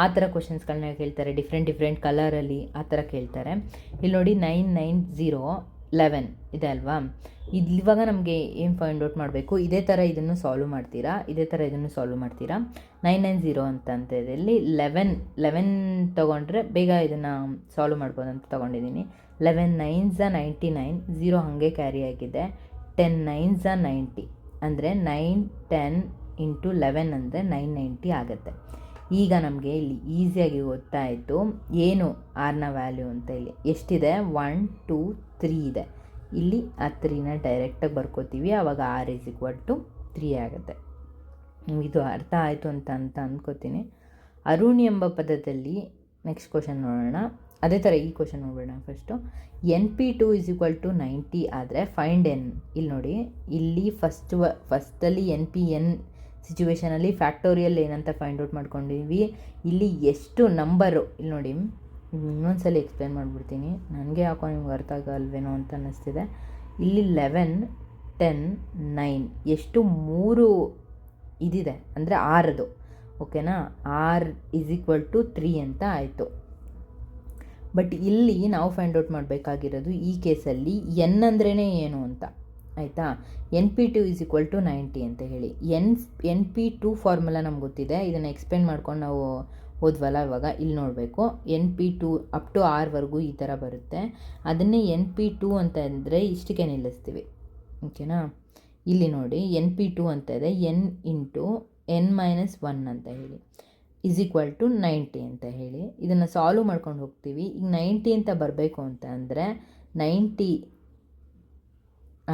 ಆ ಥರ ಕ್ವಶನ್ಸ್ಗಳನ್ನ ಕೇಳ್ತಾರೆ. ಡಿಫ್ರೆಂಟ್ ಕಲರಲ್ಲಿ ಆ ಥರ ಕೇಳ್ತಾರೆ. ಇಲ್ಲಿ ನೋಡಿ 99011 ಇದೆ ಅಲ್ವಾ. ಇವಾಗ ನಮಗೆ ಏನು ಫೈಂಡ್ ಔಟ್ ಮಾಡಬೇಕು, ಇದೇ ಥರ ಇದನ್ನು ಸಾಲ್ವ್ ಮಾಡ್ತೀರಾ. 990 ಅಂತ ಇಲ್ಲಿ 11 ತೊಗೊಂಡ್ರೆ ಬೇಗ ಇದನ್ನು ಸಾಲ್ವ್ ಮಾಡ್ಬೋದು ಅಂತ ತೊಗೊಂಡಿದ್ದೀನಿ. 11 9s 99, 0 ಹಾಗೆ ಕ್ಯಾರಿ ಆಗಿದೆ. 10 9s 90 ಅಂದರೆ 9 10 × 11 ಅಂದರೆ 990 ಆಗುತ್ತೆ. ಈಗ ನಮಗೆ ಇಲ್ಲಿ ಈಸಿಯಾಗಿ ಗೊತ್ತಾಯಿತು ಏನು ಆರ್ನ ವ್ಯಾಲ್ಯೂ ಅಂತ. ಇಲ್ಲಿ ಎಷ್ಟಿದೆ, 1 2 3 ಇದೆ. ಇಲ್ಲಿ ಆ 3ನ ಡೈರೆಕ್ಟಾಗಿ ಬರ್ಕೋತೀವಿ. ಆವಾಗ R ಈಸ್ ಈಕ್ವಲ್ ಟು 3 ಆಗುತ್ತೆ. ಇದು ಅರ್ಥ ಆಯಿತು ಅಂತ ಅಂದ್ಕೋತೀನಿ. ಅರುಣ್ ಎಂಬ ಪದದಲ್ಲಿ ನೆಕ್ಸ್ಟ್ ಕ್ವಶನ್ ನೋಡೋಣ. ಅದೇ ಥರ ಈ ಕ್ವಶನ್ ನೋಡೋಣ first. NP2 is equal to 90 ಆದರೆ ಫೈಂಡ್ N. ಇಲ್ಲಿ ನೋಡಿ, ಇಲ್ಲಿ ಫಸ್ಟಲ್ಲಿ NPN ಸಿಚುವೇಷನಲ್ಲಿ ಫ್ಯಾಕ್ಟೋರಿಯಲ್ ಏನಂತ ಫೈಂಡ್ ಔಟ್ ಮಾಡ್ಕೊಂಡಿದ್ವಿ. ಇಲ್ಲಿ ಎಷ್ಟು ನಂಬರು, ಇಲ್ಲಿ ನೋಡಿ ಇನ್ನೊಂದ್ಸಲ ಎಕ್ಸ್ಪ್ಲೇನ್ ಮಾಡಿಬಿಡ್ತೀನಿ, ನನಗೆ ಯಾಕೋ ನಿಮ್ಗೆ ಅರ್ಥ ಆಗಲ್ವೇನೋ ಅಂತ ಅನ್ನಿಸ್ತಿದೆ. ಇಲ್ಲಿ 11 10 9 ಎಷ್ಟು 3 ಇದಿದೆ ಅಂದರೆ 6, ಓಕೆನಾ. R ಈಸ್ ಈಕ್ವಲ್ ಟು 3 ಅಂತ ಆಯಿತು. ಬಟ್ ಇಲ್ಲಿ ನಾವು ಫೈಂಡ್ ಔಟ್ ಮಾಡಬೇಕಾಗಿರೋದು ಈ ಕೇಸಲ್ಲಿ ಎನ್ ಅಂದ್ರೇ ಏನು ಅಂತ, ಆಯಿತಾ. NP2 = 90 ಅಂತ ಹೇಳಿ. NP2 ಫಾರ್ಮುಲಾ ನಮ್ಗೆ ಗೊತ್ತಿದೆ, ಇದನ್ನು ಎಕ್ಸ್ಪ್ಲೇನ್ ಮಾಡ್ಕೊಂಡು ನಾವು ಹೋದ್ವಲ್ಲ ಇವಾಗ. ಇಲ್ಲಿ ನೋಡಬೇಕು, NP2 ಅಪ್ ಟು R ಈ ಥರ ಬರುತ್ತೆ. ಅದನ್ನೇ NP2 ಅಂತ ಅಂದರೆ ಇಷ್ಟಕ್ಕೆ ನಿಲ್ಲಿಸ್ತೀವಿ, ಓಕೆನಾ. ಇಲ್ಲಿ ನೋಡಿ NP2 ಅಂತ ಇದೆ, N × N-1 ಅಂತ ಹೇಳಿ = 90 ಅಂತ ಹೇಳಿ. ಇದನ್ನು ಸಾಲ್ವ್ ಮಾಡ್ಕೊಂಡು ಹೋಗ್ತೀವಿ. ಈಗ 90 ಅಂತ ಬರಬೇಕು ಅಂತ ಅಂದರೆ 90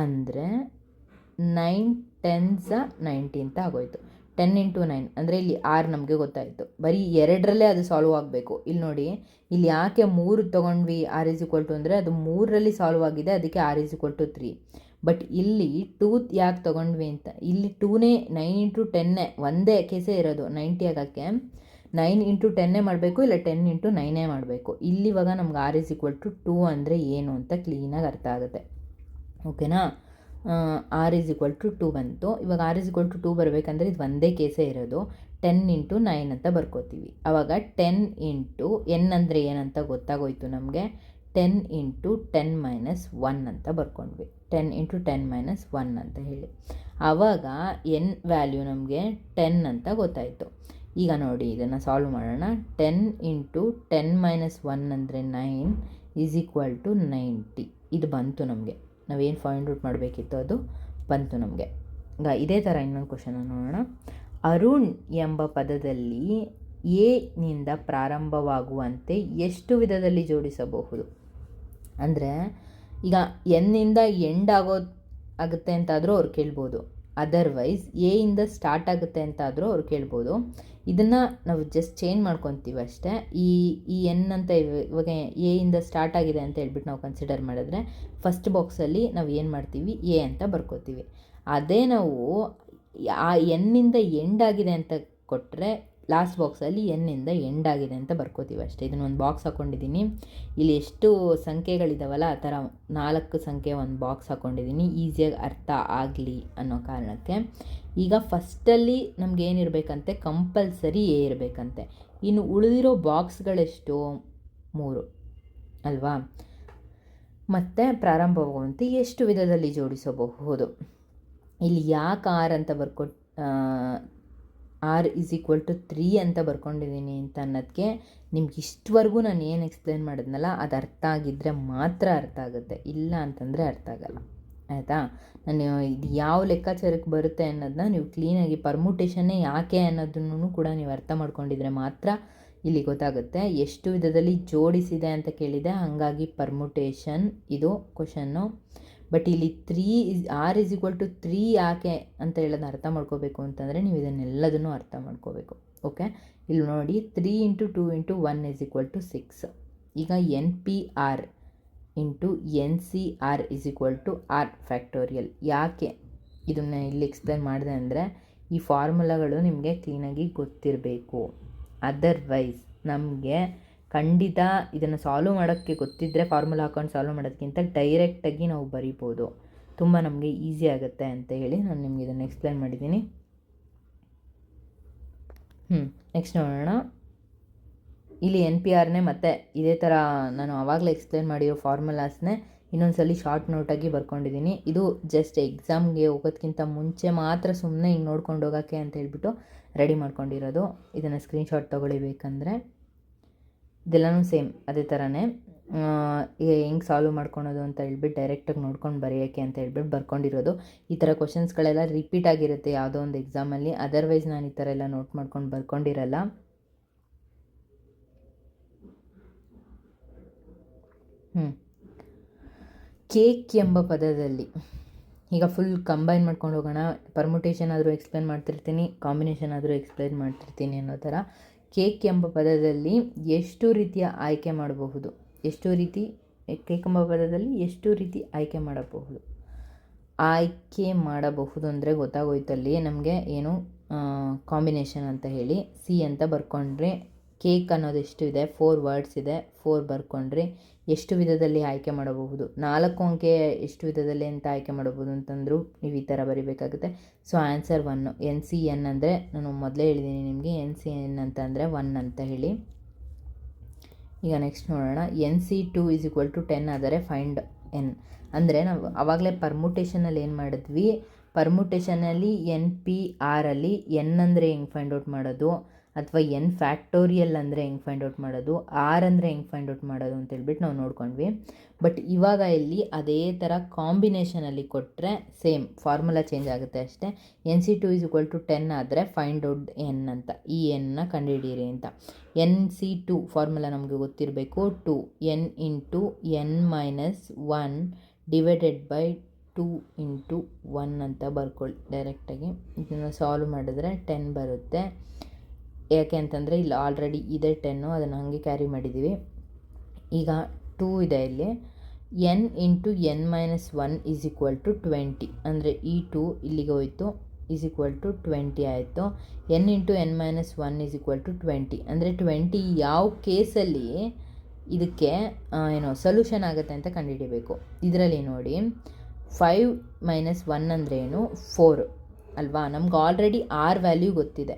ಅಂದರೆ 9 10s 90 ಅಂತ ಆಗೋಯ್ತು. 10 × 9 ಅಂದರೆ ಇಲ್ಲಿ R ನಮಗೆ ಗೊತ್ತಾಯಿತು. ಬರೀ 2ರಲ್ಲೇ ಅದು ಸಾಲ್ವ್ ಆಗಬೇಕು. ಇಲ್ಲಿ ನೋಡಿ, ಇಲ್ಲಿ ಯಾಕೆ 3 ತೊಗೊಂಡ್ವಿ R = ಅಂದರೆ ಅದು 3ರಲ್ಲಿ ಸಾಲ್ವ್ ಆಗಿದೆ, ಅದಕ್ಕೆ R = 3. ಬಟ್ ಇಲ್ಲಿ 2 ಯಾಕೆ ತೊಗೊಂಡ್ವಿ ಅಂತ, ಇಲ್ಲಿ 2ನೇ 9 × 10 ಒಂದೇ ಕೇಸೇ ಇರೋದು. 90 ಆಗೋಕ್ಕೆ 9 × 10 ಮಾಡಬೇಕು, ಇಲ್ಲ 10 × 9 ಮಾಡಬೇಕು. ಇಲ್ಲಿವಾಗ ನಮ್ಗೆ R = 2 ಅಂದರೆ ಏನು ಅಂತ ಕ್ಲೀನಾಗಿ ಅರ್ಥ ಆಗುತ್ತೆ, ಓಕೆನಾ. R = 2 ಬಂತು. ಇವಾಗ R = 2 ಬರಬೇಕಂದ್ರೆ ಇದು ಒಂದೇ ಕೇಸೇ ಇರೋದು. 10 × 9 ಅಂತ ಬರ್ಕೋತೀವಿ. ಆವಾಗ 10 × N ಅಂದರೆ ಏನಂತ ಗೊತ್ತಾಗೋಯ್ತು ನಮಗೆ. 10 × 10 - 1 ಅಂತ ಬರ್ಕೊಂಡ್ವಿ. 10 × 10 - 1 ಅಂತ ಹೇಳಿ. ಆವಾಗ N ವ್ಯಾಲ್ಯೂ ನಮಗೆ 10 ಅಂತ ಗೊತ್ತಾಯಿತು. ಈಗ ನೋಡಿ, ಇದನ್ನು ಸಾಲ್ವ್ ಮಾಡೋಣ. 10 × 10 - 1 ಅಂದರೆ 9 = 90. ಇದು ಬಂತು ನಮಗೆ. ನಾವೇನು ಫೈಂಡ್ ಔಟ್ ಮಾಡಬೇಕಿತ್ತು ಅದು ಬಂತು ನಮಗೆ. ಈಗ ಇದೇ ಥರ ಇನ್ನೊಂದು ಕ್ವಶನ್ ನೋಡೋಣ. ಅರುಣ್ ಎಂಬ ಪದದಲ್ಲಿ ಎ ನಿಂದ ಪ್ರಾರಂಭವಾಗುವಂತೆ ಎಷ್ಟು ವಿಧದಲ್ಲಿ ಜೋಡಿಸಬಹುದು? ಅಂದರೆ ಈಗ ಎನ್ನಿಂದ ಎಂಡ್ ಆಗುತ್ತೆ ಅಂತಾದರೂ ಅವ್ರು ಕೇಳ್ಬೋದು, ಅದರ್ವೈಸ್ ಎ ಇಂದ ಸ್ಟಾರ್ಟ್ ಆಗುತ್ತೆ ಅಂತಾದರೂ ಅವ್ರು ಕೇಳ್ಬೋದು. ಇದನ್ನು ನಾವು ಜಸ್ಟ್ ಚೇಂಜ್ ಮಾಡ್ಕೊತೀವಿ ಅಷ್ಟೇ. ಈ ಎನ್ ಅಂತ ಇವಾಗ ಎ ಇಂದ ಸ್ಟಾರ್ಟ್ ಆಗಿದೆ ಅಂತ ಹೇಳ್ಬಿಟ್ಟು ನಾವು ಕನ್ಸಿಡರ್ ಮಾಡಿದ್ರೆ ಫಸ್ಟ್ ಬಾಕ್ಸಲ್ಲಿ ನಾವು ಏನು ಮಾಡ್ತೀವಿ, ಎ ಅಂತ ಬರ್ಕೋತೀವಿ. ಅದೇ ನಾವು ಆ ಎನ್ನಿಂದ ಎಂಡ್ ಆಗಿದೆ ಅಂತ ಕೊಟ್ಟರೆ ಲಾಸ್ಟ್ ಬಾಕ್ಸಲ್ಲಿ ಎನ್ನಿಂದ ಎಂಡ್ ಆಗಿದೆ ಅಂತ ಬರ್ಕೋತೀವಿ ಅಷ್ಟೇ. ಇದನ್ನೊಂದು ಬಾಕ್ಸ್ ಹಾಕ್ಕೊಂಡಿದ್ದೀನಿ. ಇಲ್ಲಿ ಎಷ್ಟು ಸಂಖ್ಯೆಗಳಿದಾವಲ್ಲ ಆ ಥರ 4 ಸಂಖ್ಯೆ ಒಂದು ಬಾಕ್ಸ್ ಹಾಕ್ಕೊಂಡಿದ್ದೀನಿ, ಈಸಿಯಾಗಿ ಅರ್ಥ ಆಗಲಿ ಅನ್ನೋ ಕಾರಣಕ್ಕೆ. ಈಗ ಫಸ್ಟಲ್ಲಿ ನಮ್ಗೆ ಏನಿರಬೇಕಂತೆ, ಕಂಪಲ್ಸರಿ ಎ ಇರಬೇಕಂತೆ. ಇನ್ನು ಉಳಿದಿರೋ ಬಾಕ್ಸ್ಗಳೆಷ್ಟು, 3 ಅಲ್ವಾ. ಮತ್ತು ಪ್ರಾರಂಭವಾಗುವಂತೆ ಎಷ್ಟು ವಿಧದಲ್ಲಿ ಜೋಡಿಸಬಹುದು. ಇಲ್ಲಿ ಯಾಕೆ R ಅಂತ R = 3 ಅಂತ ಬರ್ಕೊಂಡಿದ್ದೀನಿ ಅಂತ ಅನ್ನೋದಕ್ಕೆ ನಿಮ್ಗೆ ಇಷ್ಟವರೆಗೂ ನಾನು ಏನು ಎಕ್ಸ್ಪ್ಲೇನ್ ಮಾಡಿದ್ನಲ್ಲ ಅದು ಅರ್ಥ ಆಗಿದ್ದರೆ ಮಾತ್ರ ಅರ್ಥ ಆಗುತ್ತೆ, ಇಲ್ಲ ಅಂತಂದರೆ ಅರ್ಥ ಆಗಲ್ಲ, ಆಯಿತಾ. ನಾನು ಇದು ಯಾವ ಲೆಕ್ಕಾಚಾರಕ್ಕೆ ಬರುತ್ತೆ ಅನ್ನೋದನ್ನ ನೀವು ಕ್ಲೀನಾಗಿ, ಪರ್ಮುಟೇಷನ್ನೇ ಯಾಕೆ ಅನ್ನೋದನ್ನು ಕೂಡ ನೀವು ಅರ್ಥ ಮಾಡ್ಕೊಂಡಿದ್ರೆ ಮಾತ್ರ ಇಲ್ಲಿ ಗೊತ್ತಾಗುತ್ತೆ. ಎಷ್ಟು ವಿಧದಲ್ಲಿ ಜೋಡಿಸಿದೆ ಅಂತ ಕೇಳಿದೆ, ಹಾಗಾಗಿ ಪರ್ಮುಟೇಷನ್ ಇದು ಕ್ವಶನ್ನು. ಬಟ್ ಇಲ್ಲಿ R = 3 ಯಾಕೆ ಅಂತ ಹೇಳೋದನ್ನ ಅರ್ಥ ಮಾಡ್ಕೋಬೇಕು ಅಂತಂದರೆ ನೀವು ಇದನ್ನೆಲ್ಲದನ್ನು ಅರ್ಥ ಮಾಡ್ಕೋಬೇಕು, ಓಕೆ. ಇಲ್ಲಿ ನೋಡಿ, 3 × 2 × 1 = 6. ಈಗ NPR × NCR = R ಫ್ಯಾಕ್ಟೋರಿಯಲ್. ಯಾಕೆ ಇದನ್ನು ಇಲ್ಲಿ ಎಕ್ಸ್ಪ್ಲೇನ್ ಮಾಡಿದೆ ಅಂದರೆ ಈ ಫಾರ್ಮುಲಾಗಳು ನಿಮಗೆ ಕ್ಲೀನಾಗಿ ಗೊತ್ತಿರಬೇಕು. ಅದರ್ವೈಸ್ ನಮಗೆ ಖಂಡಿತ ಇದನ್ನು ಸಾಲ್ವ್ ಮಾಡೋಕ್ಕೆ ಗೊತ್ತಿದ್ದರೆ ಫಾರ್ಮುಲಾ ಹಾಕೊಂಡು ಸಾಲ್ವ್ ಮಾಡೋದಕ್ಕಿಂತ ಡೈರೆಕ್ಟಾಗಿ ನಾವು ಬರಿಬೋದು, ತುಂಬ ನಮಗೆ ಈಸಿ ಆಗುತ್ತೆ ಅಂತ ಹೇಳಿ ನಾನು ನಿಮ್ಗೆ ಇದನ್ನು ಎಕ್ಸ್ಪ್ಲೇನ್ ಮಾಡಿದ್ದೀನಿ. ನೆಕ್ಸ್ಟ್ ನೋಡೋಣ. ಇಲ್ಲಿ NPRನೇ ಮತ್ತೆ ಇದೇ ಥರ ನಾನು ಆವಾಗಲೇ ಎಕ್ಸ್ಪ್ಲೇನ್ ಮಾಡಿರೋ ಫಾರ್ಮುಲಾಸ್ನೇ ಇನ್ನೊಂದ್ಸಲಿ ಶಾರ್ಟ್ ನೋಟಾಗಿ ಬರ್ಕೊಂಡಿದ್ದೀನಿ. ಇದು ಜಸ್ಟ್ ಎಕ್ಸಾಮ್ಗೆ ಹೋಗೋದಕ್ಕಿಂತ ಮುಂಚೆ ಮಾತ್ರ ಸುಮ್ಮನೆ ಹಿಂಗೆ ನೋಡ್ಕೊಂಡು ಹೋಗೋಕ್ಕೆ ಅಂತ ಹೇಳ್ಬಿಟ್ಟು ರೆಡಿ ಮಾಡ್ಕೊಂಡಿರೋದು. ಇದನ್ನು ಸ್ಕ್ರೀನ್ಶಾಟ್ ತೊಗೊಳ್ಬೇಕಂದ್ರೆ ಇದೆಲ್ಲನೂ ಸೇಮ್ ಅದೇ ಥರನೇ ಹೆಂಗೆ ಸಾಲ್ವ್ ಮಾಡ್ಕೊಳೋದು ಅಂತ ಹೇಳ್ಬಿಟ್ಟು ಡೈರೆಕ್ಟಾಗಿ ನೋಡ್ಕೊಂಡು ಬರೆಯೋಕ್ಕೆ ಅಂತ ಹೇಳ್ಬಿಟ್ಟು ಬರ್ಕೊಂಡಿರೋದು. ಈ ಥರ ಕ್ವಶನ್ಸ್ಗಳೆಲ್ಲ ರಿಪೀಟ್ ಆಗಿರುತ್ತೆ ಯಾವುದೋ ಒಂದು ಎಕ್ಸಾಮಲ್ಲಿ, ಅದರ್ವೈಸ್ ನಾನು ಈ ಥರ ಎಲ್ಲ ನೋಟ್ ಮಾಡ್ಕೊಂಡು ಬರ್ಕೊಂಡಿರಲ್ಲ. ಕೇಕ್ ಎಂಬ ಪದದಲ್ಲಿ ಈಗ ಫುಲ್ ಕಂಬೈನ್ ಮಾಡ್ಕೊಂಡು ಹೋಗೋಣ. ಪರ್ಮುಟೇಷನ್ ಆದರೂ ಎಕ್ಸ್ಪ್ಲೇನ್ ಮಾಡ್ತಿರ್ತೀನಿ, ಕಾಂಬಿನೇಷನ್ ಆದರೂ ಎಕ್ಸ್ಪ್ಲೇನ್ ಮಾಡ್ತಿರ್ತೀನಿ ಅನ್ನೋ ಥರ. ಕೇಕ್ ಎಂಬ ಪದದಲ್ಲಿ ಎಷ್ಟು ರೀತಿಯ ಆಯ್ಕೆ ಮಾಡಬಹುದು, ಕೇಕ್ ಎಂಬ ಪದದಲ್ಲಿ ಎಷ್ಟು ರೀತಿ ಆಯ್ಕೆ ಮಾಡಬಹುದು ಅಂದರೆ ಗೊತ್ತಾಗೋಯ್ತಲ್ಲಿ ನಮಗೆ ಏನು ಕಾಂಬಿನೇಷನ್ ಅಂತ ಹೇಳಿ. ಸಿ ಅಂತ ಬರ್ಕೊಂಡ್ರೆ ಕೇಕ್ ಅನ್ನೋದು ಎಷ್ಟು ಇದೆ, 4 ವರ್ಡ್ಸ್ ಇದೆ, 4 ಬರ್ಕೊಂಡ್ರೆ ಎಷ್ಟು ವಿಧದಲ್ಲಿ ಆಯ್ಕೆ ಮಾಡಬಹುದು. 4 ಅಂಕೆ ಎಷ್ಟು ವಿಧದಲ್ಲಿ ಅಂತ ಆಯ್ಕೆ ಮಾಡಬಹುದು ಅಂತಂದರೂ ನೀವು ಈ ಥರ ಬರಿಬೇಕಾಗುತ್ತೆ. So answer 1. NCN ಅಂದರೆ ನಾನು ಮೊದಲೇ ಹೇಳಿದ್ದೀನಿ ನಿಮಗೆ, NCN ಅಂತ ಅಂದರೆ 1 ಅಂತ ಹೇಳಿ. ಈಗ ನೆಕ್ಸ್ಟ್ ನೋಡೋಣ. NC2 = 10 ಆದರೆ ಫೈಂಡ್ N. ಅಂದರೆ ನಾವು ಆವಾಗಲೇ ಪರ್ಮುಟೇಷನಲ್ಲಿ ಏನು ಮಾಡಿದ್ವಿ, ಪರ್ಮುಟೇಷನಲ್ಲಿ NP ಅಲ್ಲಿ N ಅಂದರೆ ಹೆಂಗೆ ಫೈಂಡ್ ಔಟ್ ಮಾಡೋದು, ಅಥವಾ N ಫ್ಯಾಕ್ಟೋರಿಯಲ್ ಅಂದರೆ ಹೆಂಗೆ ಫೈಂಡ್ ಔಟ್ ಮಾಡೋದು, R ಅಂದರೆ ಹೆಂಗೆ ಫೈಂಡ್ ಔಟ್ ಮಾಡೋದು ಅಂತೇಳ್ಬಿಟ್ಟು ನಾವು ನೋಡ್ಕೊಂಡ್ವಿ. ಬಟ್ ಇವಾಗ ಇಲ್ಲಿ ಅದೇ ಥರ ಕಾಂಬಿನೇಷನಲ್ಲಿ ಕೊಟ್ಟರೆ ಸೇಮ್ ಫಾರ್ಮುಲಾ ಚೇಂಜ್ ಆಗುತ್ತೆ ಅಷ್ಟೇ. NC2 = 10 ಆದರೆ ಫೈಂಡ್ ಔಟ್ N ಅಂತ, ಈ Nನ ಕಂಡುಹಿಡಿಯಿರಿ ಅಂತ. NC2 ಫಾರ್ಮುಲಾ ನಮಗೆ ಗೊತ್ತಿರಬೇಕು, 2 N × N - 1 ಡಿವೈಡೆಡ್ ಬೈ 2 × 1 ಅಂತ ಬರ್ಕೊಳ್ಳಿ ಡೈರೆಕ್ಟಾಗಿ. ಇದನ್ನು ಸಾಲ್ವ್ ಮಾಡಿದ್ರೆ 10 ಬರುತ್ತೆ. ಯಾಕೆ ಅಂತಂದರೆ ಇಲ್ಲಿ ಆಲ್ರೆಡಿ ಇದೆ 10, ಅದನ್ನು ಹಾಗೆ ಕ್ಯಾರಿ ಮಾಡಿದ್ದೀವಿ. ಈಗ 2 ಇದೆ ಇಲ್ಲಿ. N × N - 1 = 20, ಅಂದರೆ ಈ 2 ಇಲ್ಲಿಗೆ ಹೋಯಿತು, = 20 ಆಯಿತು. N × N - 1 = 20, ಅಂದರೆ 20 ಯಾವ ಕೇಸಲ್ಲಿ ಇದಕ್ಕೆ ಸೊಲ್ಯೂಷನ್ ಆಗುತ್ತೆ ಅಂತ ಕಂಡುಹಿಡಿಬೇಕು. ಇದರಲ್ಲಿ ನೋಡಿ 5 - 1 ಅಂದರೆ ಏನು, 4 ಅಲ್ವಾ. ನಮ್ಗೆ ಆಲ್ರೆಡಿ R ವ್ಯಾಲ್ಯೂ ಗೊತ್ತಿದೆ.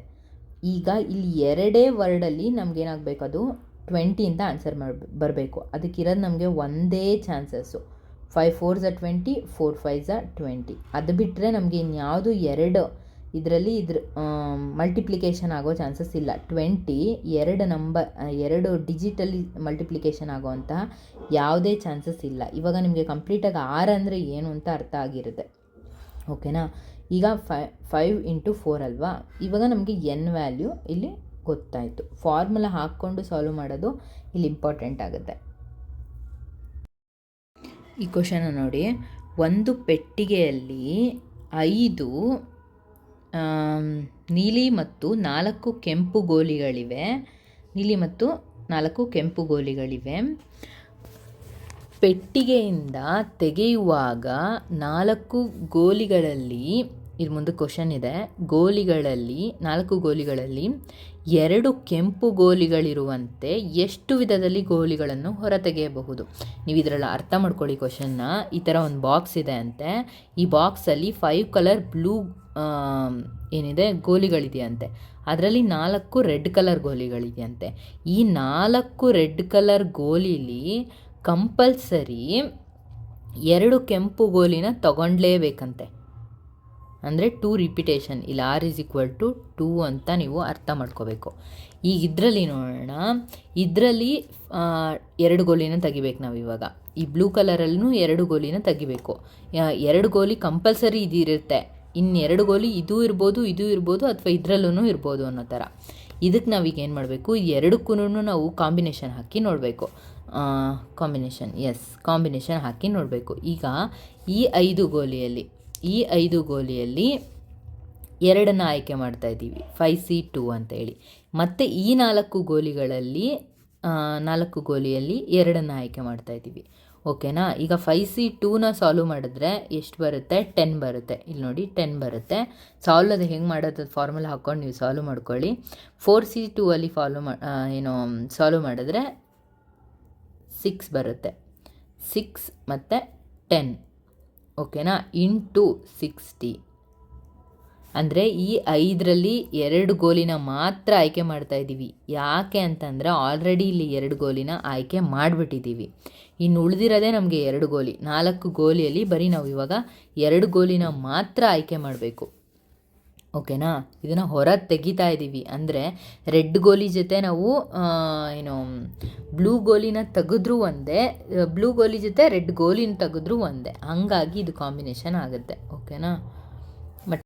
ಈಗ ಇಲ್ಲಿ ಎರಡೇ ವರ್ಡಲ್ಲಿ ನಮಗೇನಾಗಬೇಕು, ಅದು 20ಇಂದ ಆನ್ಸರ್ ಬರಬೇಕು. ಅದಕ್ಕಿರೋದು ನಮಗೆ ಒಂದೇ ಚಾನ್ಸಸ್ಸು. 5 × 4 = 20, 4 × 5 = 20. ಅದು ಬಿಟ್ಟರೆ ನಮಗೆ ಇನ್ಯಾವುದು ಇದರಲ್ಲಿ ಮಲ್ಟಿಪ್ಲಿಕೇಶನ್ ಆಗೋ ಚಾನ್ಸಸ್ ಇಲ್ಲ. 20 ಎರಡು ಡಿಜಿಟಲ್ಲಿ ಮಲ್ಟಿಪ್ಲಿಕೇಶನ್ ಆಗೋವಂತಹ ಯಾವುದೇ ಚಾನ್ಸಸ್ ಇಲ್ಲ. ಇವಾಗ ನಿಮಗೆ ಕಂಪ್ಲೀಟಾಗಿ R ಅಂದರೆ ಏನು ಅಂತ ಅರ್ಥ ಆಗಿರುತ್ತೆ, ಓಕೆನಾ. ಈಗ 5 × 4 ಅಲ್ವಾ. ಇವಾಗ ನಮಗೆ N ವ್ಯಾಲ್ಯೂ ಇಲ್ಲಿ ಗೊತ್ತಾಯಿತು. ಫಾರ್ಮುಲಾ ಹಾಕ್ಕೊಂಡು ಸಾಲ್ವ್ ಮಾಡೋದು ಇಲ್ಲಿ ಇಂಪಾರ್ಟೆಂಟ್ ಆಗುತ್ತೆ. ಈ ಕ್ವಶನ ನೋಡಿ, ಒಂದು ಪೆಟ್ಟಿಗೆಯಲ್ಲಿ 5 ನೀಲಿ ಮತ್ತು 4 ಕೆಂಪು ಗೋಲಿಗಳಿವೆ. ಪೆಟ್ಟಿಗೆಯಿಂದ ತೆಗೆಯುವಾಗ 4 ಗೋಲಿಗಳಲ್ಲಿ, ಇದು ಮುಂದೆ ಕ್ವಶನ್ ಇದೆ, 4 ಗೋಲಿಗಳಲ್ಲಿ 2 ಕೆಂಪು ಗೋಲಿಗಳಿರುವಂತೆ ಎಷ್ಟು ವಿಧದಲ್ಲಿ ಗೋಲಿಗಳನ್ನು ಹೊರತೆಗೆಯಬಹುದು? ನೀವು ಇದರಲ್ಲಿ ಅರ್ಥ ಮಾಡ್ಕೊಳ್ಳಿ ಕ್ವಶನ್ನ. ಈ ಥರ ಒಂದು ಬಾಕ್ಸ್ ಇದೆ ಅಂತೆ. ಈ ಬಾಕ್ಸಲ್ಲಿ 5 ಕಲರ್ ಬ್ಲೂ ಗೋಲಿಗಳಿದೆಯಂತೆ. ಅದರಲ್ಲಿ 4 ರೆಡ್ ಕಲರ್ ಗೋಲಿಗಳಿದೆಯಂತೆ. ಈ 4 ರೆಡ್ ಕಲರ್ ಗೋಲಿಲಿ ಕಂಪಲ್ಸರಿ 2 ಕೆಂಪು ಗೋಲಿನ ತಗೊಳ್ಳೇಬೇಕಂತೆ. ಅಂದರೆ 2 ರಿಪಿಟೇಷನ್. ಇಲ್ಲಿ R = 2 ಅಂತ ನೀವು ಅರ್ಥ ಮಾಡ್ಕೋಬೇಕು. ಈಗ ಇದರಲ್ಲಿ ನೋಡೋಣ, ಇದರಲ್ಲಿ 2 ಗೋಲಿನ ತೆಗಿಬೇಕು ನಾವು. ಇವಾಗ ಈ ಬ್ಲೂ ಕಲರಲ್ಲೂ 2 ಗೋಲಿನ ತೆಗಿಬೇಕು. 2 ಗೋಲಿ ಕಂಪಲ್ಸರಿ ಇದಿರುತ್ತೆ. ಇನ್ನು 2 ಗೋಲಿ ಇದೂ ಇರ್ಬೋದು ಅಥವಾ ಇದರಲ್ಲೂ ಇರ್ಬೋದು ಅನ್ನೋ ಥರ. ಇದಕ್ಕೆ ನಾವೀಗ ಏನು ಮಾಡಬೇಕು, ಎರಡಕ್ಕೂ ನಾವು ಕಾಂಬಿನೇಷನ್ ಹಾಕಿ ನೋಡಬೇಕು. ಕಾಂಬಿನೇಷನ್ ಹಾಕಿ ನೋಡಬೇಕು. ಈಗ ಈ 5 ಗೋಲಿಯಲ್ಲಿ 2 ಆಯ್ಕೆ ಮಾಡ್ತಾ ಇದ್ದೀವಿ, 5C2 ಅಂತೇಳಿ. ಮತ್ತು ಈ 4 ಗೋಲಿಯಲ್ಲಿ 2 ಆಯ್ಕೆ ಮಾಡ್ತಾ ಇದ್ದೀವಿ, ಓಕೆನಾ. ಈಗ 5C2ನ ಸಾಲ್ವ್ ಮಾಡಿದ್ರೆ ಎಷ್ಟು ಬರುತ್ತೆ, 10 ಬರುತ್ತೆ. ಇಲ್ಲಿ ನೋಡಿ 10 ಬರುತ್ತೆ. ಸಾಲ್ವ್ ಅದು ಹೆಂಗೆ ಮಾಡೋದು, ಫಾರ್ಮುಲಾ ಹಾಕ್ಕೊಂಡು ನೀವು ಸಾಲ್ವ್ ಮಾಡ್ಕೊಳ್ಳಿ. 4C2 ಅಲ್ಲಿ ಸಾಲ್ವ್ ಮಾಡಿದ್ರೆ 6 ಬರುತ್ತೆ. 6 ಮತ್ತು 10, ಓಕೆನಾ, ಇಂಟು 60. ಅಂದರೆ ಈ 5ರಲ್ಲಿ 2 ಗೋಲಿನ ಮಾತ್ರ ಆಯ್ಕೆ ಮಾಡ್ತಾ ಇದ್ದೀವಿ. ಯಾಕೆ ಅಂತಂದರೆ ಆಲ್ರೆಡಿ ಇಲ್ಲಿ 2 ಗೋಲಿನ ಆಯ್ಕೆ ಮಾಡಿಬಿಟ್ಟಿದ್ದೀವಿ. ಇನ್ನು ಉಳಿದಿರೋದೇ ನಮಗೆ 2 ಗೋಲಿ. 4 ಗೋಲಿಯಲ್ಲಿ ಬರೀ ನಾವು ಇವಾಗ 2 ಗೋಲಿನ ಮಾತ್ರ ಆಯ್ಕೆ ಮಾಡಬೇಕು, ಓಕೆನಾ. ಇದನ್ನು ಹೊರ ತೆಗಿತಾ ಇದ್ದೀವಿ. ಅಂದರೆ ರೆಡ್ ಗೋಲಿ ಜೊತೆ ನಾವು ಬ್ಲೂ ಗೋಲಿನ ತೆಗೆದ್ರೂ ಒಂದೇ, ಬ್ಲೂ ಗೋಲಿ ಜೊತೆ ರೆಡ್ ಗೋಲಿನ ತೆಗೆದ್ರೂ ಒಂದೇ. ಹಂಗಾಗಿ ಇದು ಕಾಂಬಿನೇಷನ್ ಆಗುತ್ತೆ, ಓಕೆನಾ.